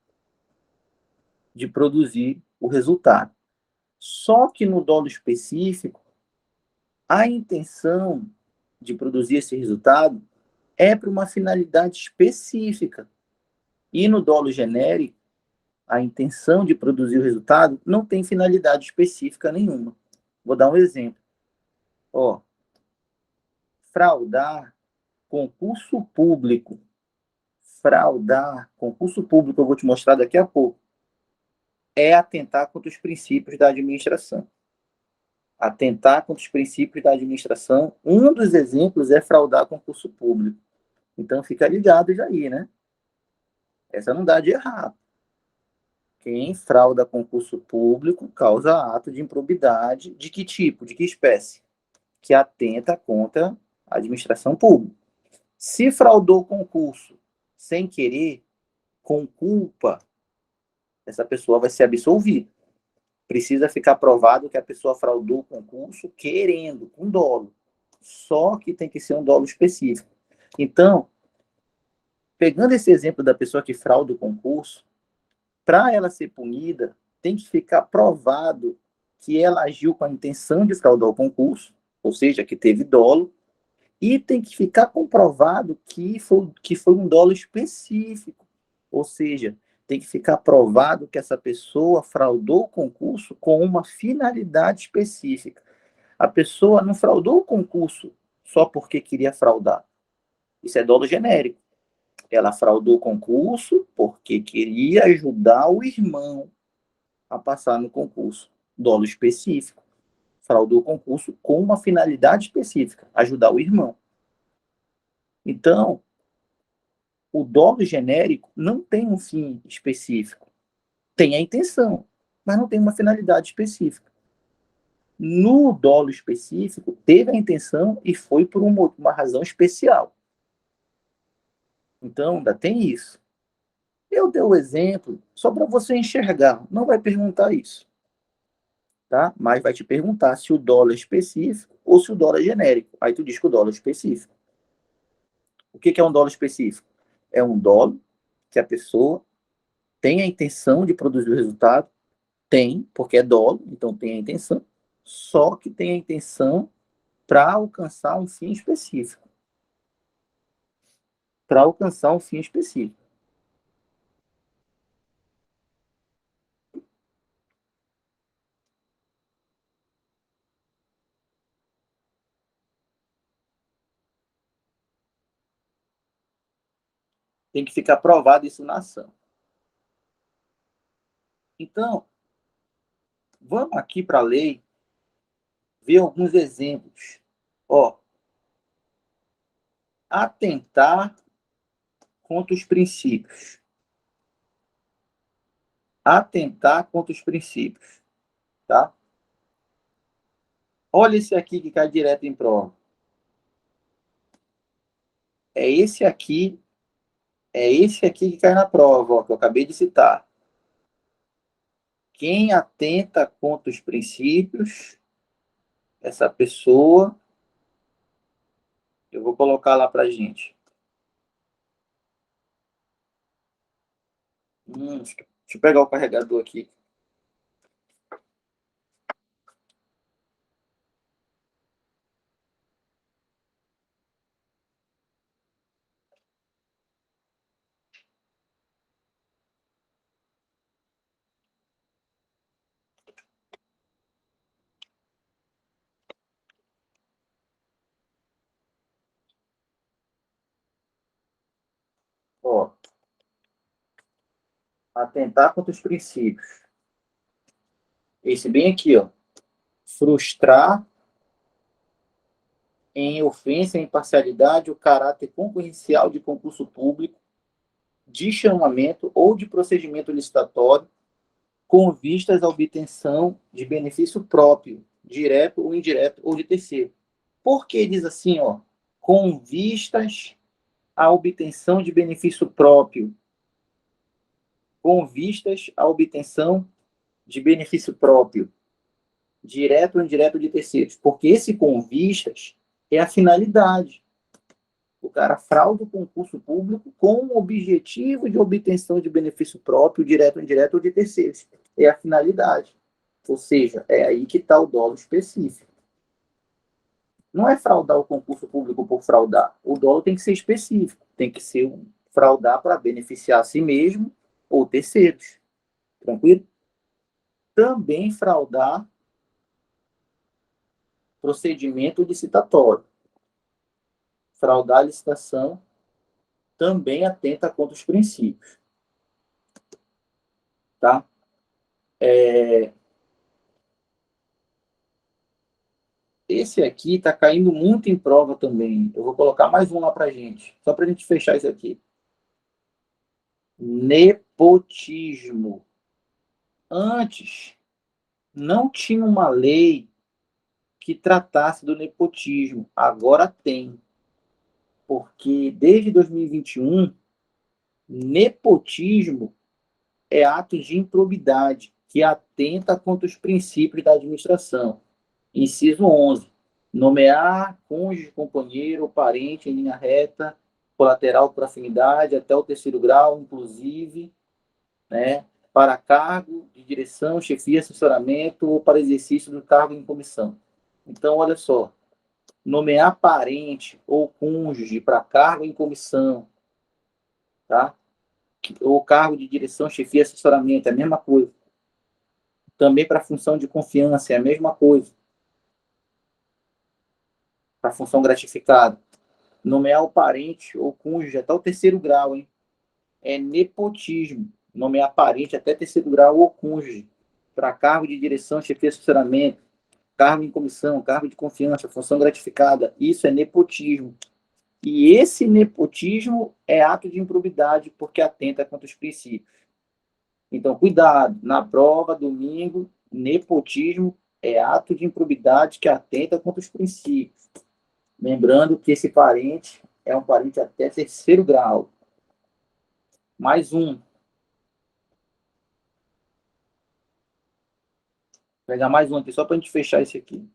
de produzir o resultado. Só que no dolo específico, a intenção de produzir esse resultado é para uma finalidade específica. E no dolo genérico, a intenção de produzir o resultado não tem finalidade específica nenhuma. Vou dar um exemplo. Ó, fraudar concurso público. Fraudar concurso público, eu vou te mostrar daqui a pouco, é atentar contra os princípios da administração. Atentar contra os princípios da administração, um dos exemplos é fraudar concurso público. Então fica ligado já aí, né? Essa não dá de errado. Quem frauda concurso público causa ato de improbidade de que tipo, de que espécie? Que atenta contra a administração pública. Se fraudou concurso sem querer, com culpa, essa pessoa vai ser absolvida. Precisa ficar provado que a pessoa fraudou o concurso querendo, com dolo. Só que tem que ser um dolo específico. Então, pegando esse exemplo da pessoa que frauda o concurso, para ela ser punida, tem que ficar provado que ela agiu com a intenção de fraudar o concurso, ou seja, que teve dolo, e tem que ficar comprovado que foi um dolo específico, ou seja, tem que ficar provado que essa pessoa fraudou o concurso com uma finalidade específica. A pessoa não fraudou o concurso só porque queria fraudar. Isso é dolo genérico. Ela fraudou o concurso porque queria ajudar o irmão a passar no concurso. Dolo específico. Fraudou o concurso com uma finalidade específica, ajudar o irmão. Então, o dolo genérico não tem um fim específico. Tem a intenção, mas não tem uma finalidade específica. No dolo específico, teve a intenção e foi por uma razão especial. Então, ainda tem isso. Eu dei o exemplo só para você enxergar. Não vai perguntar isso, tá? Mas vai te perguntar se o dolo é específico ou se o dolo é genérico. Aí tu diz que o dolo é específico. O que é um dolo específico? É um dolo que a pessoa tem a intenção de produzir o resultado, tem, porque é dolo, então tem a intenção, só que tem a intenção para alcançar um fim específico. Para alcançar um fim específico. Tem que ficar provado isso na ação. Então, vamos aqui para a lei, ver alguns exemplos. Ó, atentar contra os princípios. Atentar contra os princípios, tá? Olha esse aqui que cai direto em prova. É esse aqui, é esse aqui que cai na prova, ó, que eu acabei de citar. Quem atenta contra os princípios, essa pessoa, eu vou colocar lá pra gente. Deixa eu pegar o carregador aqui. Ó, atentar contra os princípios. Esse bem aqui, ó. Frustrar em ofensa à imparcialidade o caráter concorrencial de concurso público, de chamamento ou de procedimento licitatório, com vistas à obtenção de benefício próprio, direto ou indireto, ou de terceiro. Por que diz assim, ó? Com vistas à obtenção de benefício próprio, com vistas à obtenção de benefício próprio, direto ou indireto de terceiros. Porque esse com vistas é a finalidade. O cara frauda o concurso público com o objetivo de obtenção de benefício próprio, direto ou indireto, ou de terceiros. É a finalidade. Ou seja, é aí que está o dolo específico. Não é fraudar o concurso público por fraudar. O dolo tem que ser específico. Tem que ser fraudar para beneficiar a si mesmo ou terceiros. Tranquilo? Também fraudar procedimento licitatório. Fraudar a licitação também atenta contra os princípios. Tá? Esse aqui está caindo muito em prova também. Eu vou colocar mais um lá para gente, só para a gente fechar isso aqui. Nepotismo. Antes, não tinha uma lei que tratasse do nepotismo. Agora tem. Porque desde 2021, nepotismo é ato de improbidade que atenta contra os princípios da administração. Inciso 11. Nomear cônjuge, companheiro ou parente em linha reta, colateral por afinidade, até o terceiro grau, inclusive, né, para cargo de direção, chefia, assessoramento ou para exercício do cargo em comissão. Então, olha só, nomear parente ou cônjuge para cargo em comissão, tá? Ou cargo de direção, chefia, assessoramento, é a mesma coisa. Também para função de confiança, é a mesma coisa. Para função gratificada. Nomear o parente ou cônjuge até o terceiro grau, hein? É nepotismo. Nomear parente até terceiro grau ou cônjuge para cargo de direção, chefia, assessoramento, cargo em comissão, cargo de confiança, função gratificada. Isso é nepotismo. E esse nepotismo é ato de improbidade porque atenta contra os princípios. Então, cuidado. Na prova, domingo, nepotismo é ato de improbidade que atenta contra os princípios. Lembrando que esse parente é um parente até terceiro grau. Mais um. Vou pegar mais um aqui, só para a gente fechar esse aqui.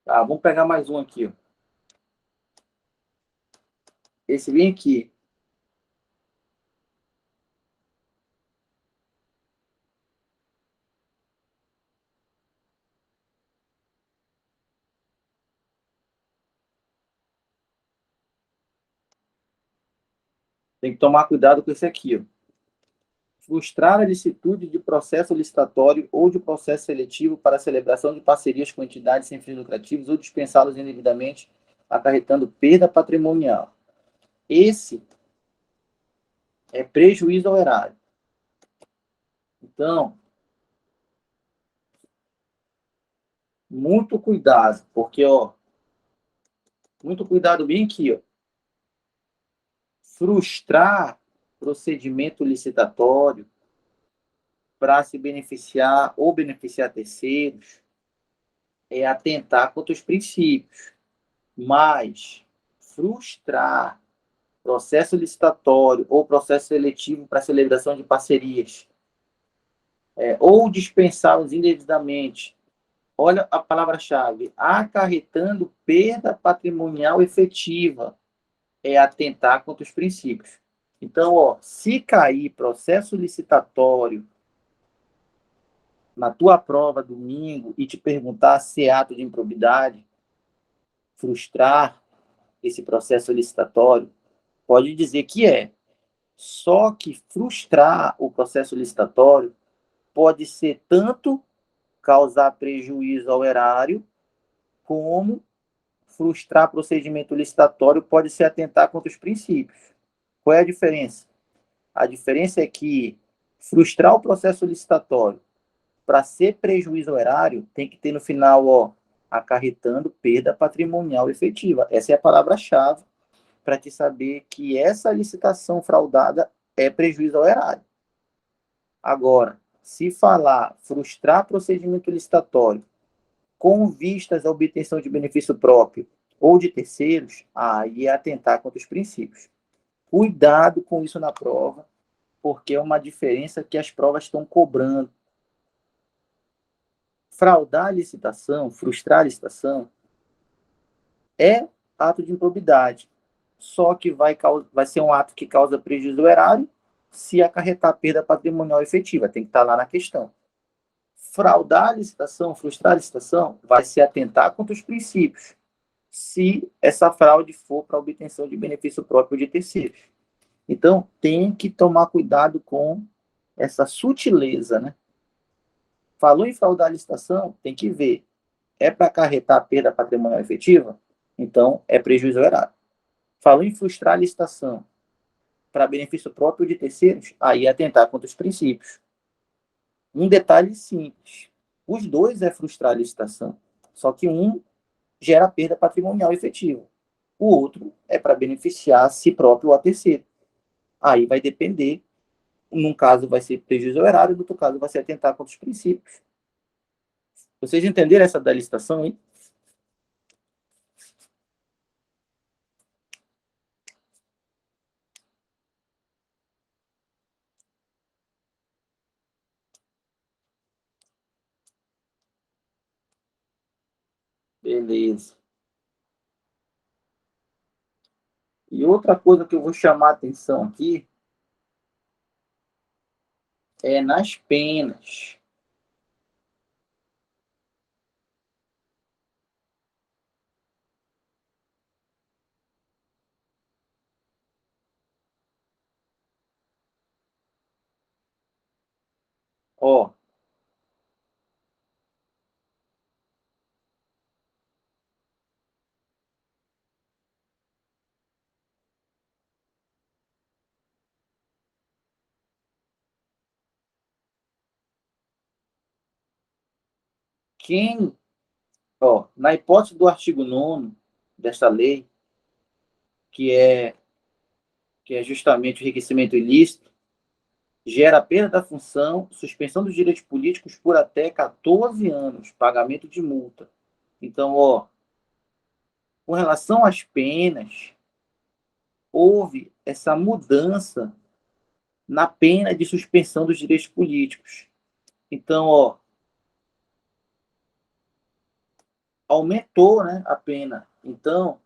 Tá, vamos pegar mais um aqui. Ó. Esse bem aqui. Tem que tomar cuidado com esse aqui, ó. Frustrar a licitude de processo licitatório ou de processo seletivo para a celebração de parcerias com entidades sem fins lucrativos ou dispensá-los indevidamente, acarretando perda patrimonial. Esse é prejuízo ao erário. Então, muito cuidado, porque, ó, muito cuidado bem aqui, ó. Frustrar procedimento licitatório para se beneficiar ou beneficiar terceiros é atentar contra os princípios. Mas frustrar processo licitatório ou processo seletivo para celebração de parcerias, ou dispensá-los indevidamente, olha a palavra-chave, acarretando perda patrimonial efetiva, é atentar contra os princípios. Então, ó, se cair processo licitatório na tua prova domingo e te perguntar se é ato de improbidade, frustrar esse processo licitatório, pode dizer que é. Só que frustrar o processo licitatório pode ser tanto causar prejuízo ao erário, como frustrar procedimento licitatório pode ser atentar contra os princípios. Qual é a diferença? A diferença é que frustrar o processo licitatório para ser prejuízo ao erário tem que ter no final, ó, acarretando perda patrimonial efetiva. Essa é a palavra-chave para te saber que essa licitação fraudada é prejuízo ao erário. Agora, se falar frustrar procedimento licitatório com vistas à obtenção de benefício próprio ou de terceiros, aí é atentar contra os princípios. Cuidado com isso na prova, porque é uma diferença que as provas estão cobrando. Fraudar a licitação, frustrar a licitação, é ato de improbidade. Só que vai ser um ato que causa prejuízo ao erário se acarretar perda patrimonial efetiva. Tem que estar lá na questão. Fraudar a licitação, frustrar a licitação, vai se atentar contra os princípios, se essa fraude for para obtenção de benefício próprio de terceiros. Então, tem que tomar cuidado com essa sutileza, né? Falou em fraudar a licitação, tem que ver. É para acarretar perda patrimonial efetiva? Então, é prejuízo ao erário. Falou em frustrar a licitação para benefício próprio de terceiros? Aí é atentar contra os princípios. Um detalhe simples. Os dois é frustrar a licitação. Só que um gera perda patrimonial efetiva. O outro é para beneficiar a si próprio ou a terceiro. Aí vai depender. Num caso vai ser prejuízo ao erário, no outro caso vai ser atentar contra os princípios. Vocês entenderam essa da licitação, hein? Beleza. E outra coisa que eu vou chamar a atenção aqui é nas penas. Ó, quem, ó, na hipótese do artigo 9º desta lei, que é, que é justamente o enriquecimento ilícito, gera perda da função, suspensão dos direitos políticos por até 14 anos, pagamento de multa. Então, ó, com relação às penas, houve essa mudança na pena de suspensão dos direitos políticos. Então, ó, aumentou, né, a pena. Então,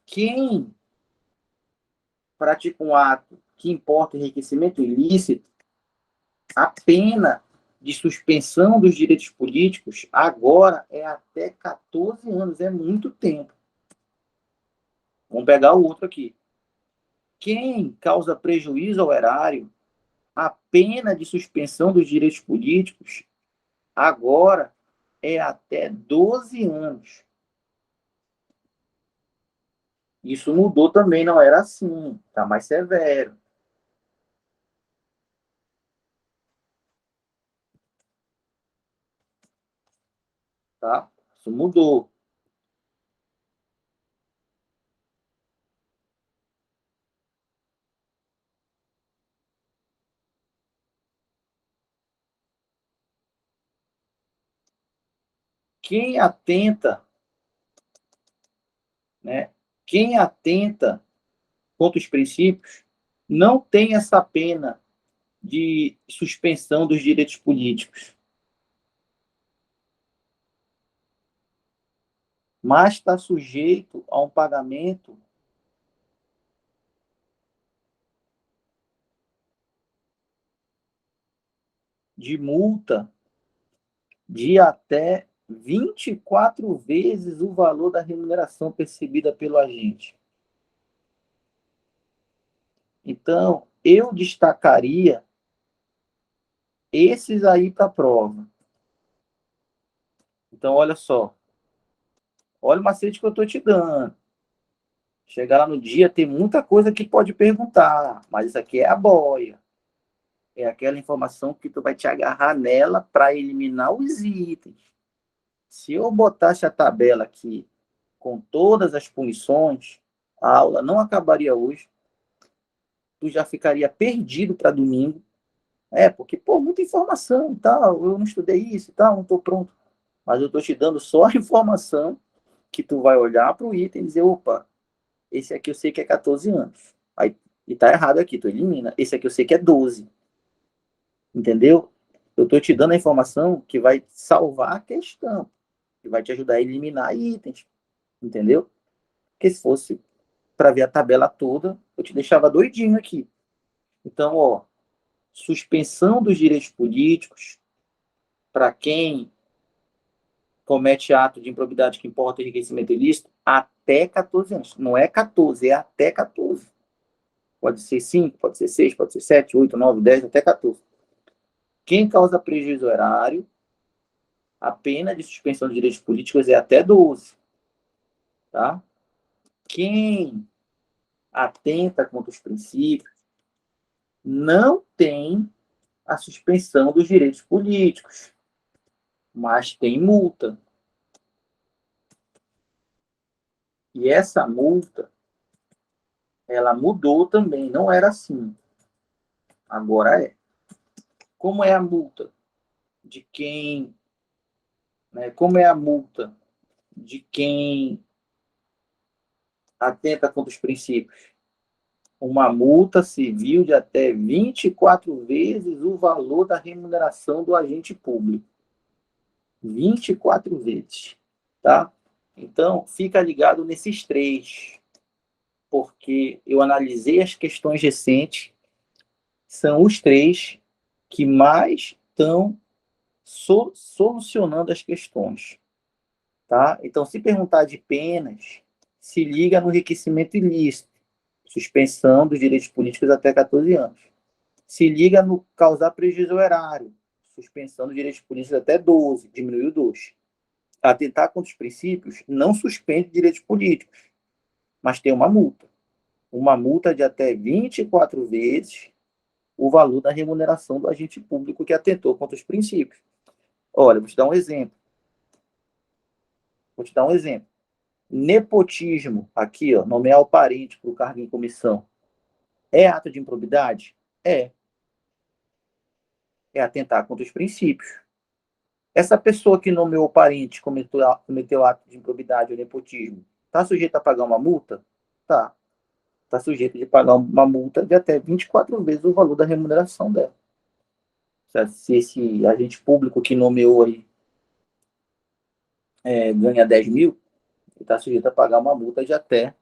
quem pratica um ato que importa enriquecimento ilícito, a pena de suspensão dos direitos políticos agora é até 14 anos, é muito tempo. Vamos pegar o outro aqui. Quem causa prejuízo ao erário, a pena de suspensão dos direitos políticos agora é até 12 anos. Isso mudou também, não era assim, está mais severo. Tá? Isso mudou. Quem atenta, né? Quem atenta contra os princípios não tem essa pena de suspensão dos direitos políticos, mas está sujeito a um pagamento de multa de até 24 vezes o valor da remuneração percebida pelo agente. Então, eu destacaria esses aí para a prova. Então, olha só. Olha o macete que eu estou te dando. Chegar lá no dia, tem muita coisa que pode perguntar, mas isso aqui é a boia. É aquela informação que tu vai te agarrar nela para eliminar os itens. Se eu botasse a tabela aqui com todas as punições, a aula não acabaria hoje. Tu já ficaria perdido para domingo. Porque, pô, muita informação e tal, eu não estudei isso e tal, não estou pronto. Mas eu estou te dando só a informação que tu vai olhar para o item e dizer, opa, esse aqui eu sei que é 14 anos. Aí, e tá errado aqui, tu elimina. Esse aqui eu sei que é 12. Entendeu? Eu estou te dando a informação que vai salvar a questão, que vai te ajudar a eliminar itens. Entendeu? Porque se fosse para ver a tabela toda, eu te deixava doidinho aqui. Então, ó, suspensão dos direitos políticos para quem comete ato de improbidade que importa enriquecimento ilícito até 14 anos. Não é 14, é até 14. Pode ser 5, pode ser 6, pode ser 7, 8, 9, 10, até 14. Quem causa prejuízo erário, a pena de suspensão de direitos políticos é até 12. Tá? Quem atenta contra os princípios não tem a suspensão dos direitos políticos, mas tem multa. E essa multa, ela mudou também, não era assim. Agora é. Como é a multa de quem, né, como é a multa de quem atenta contra os princípios? Uma multa civil de até 24 vezes o valor da remuneração do agente público. 24 vezes, tá? Então, fica ligado nesses três, porque eu analisei as questões recentes, são os três que mais estão solucionando as questões. Tá? Então, se perguntar de penas, se liga no enriquecimento ilícito, suspensão dos direitos políticos até 14 anos. Se liga no causar prejuízo ao erário, suspensão dos direitos políticos até 12, diminuiu 2. Atentar contra os princípios não suspende direitos políticos, mas tem uma multa. Uma multa de até 24 vezes o valor da remuneração do agente público que atentou contra os princípios. Olha, vou te dar um exemplo. Nepotismo, aqui, ó, nomear o parente para o cargo em comissão, é ato de improbidade? É. É atentar contra os princípios. Essa pessoa que nomeou o parente cometeu ato de improbidade ou nepotismo, está sujeita a pagar uma multa? Tá. Está sujeita de pagar uma multa de até 24 vezes o valor da remuneração dela. Se esse agente público que nomeou aí ganha 10 mil, ele está sujeito a pagar uma multa de até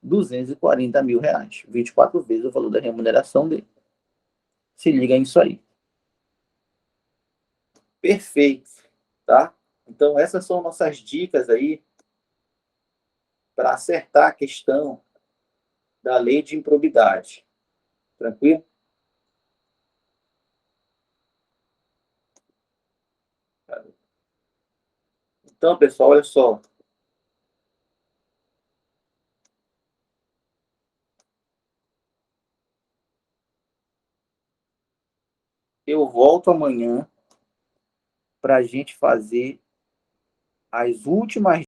240 mil reais. 24 vezes o valor da remuneração dele. Se liga nisso aí. Perfeito, tá? Então, essas são nossas dicas aí para acertar a questão da lei de improbidade. Tranquilo? Então, pessoal, olha só. Eu volto amanhã para a gente fazer as últimas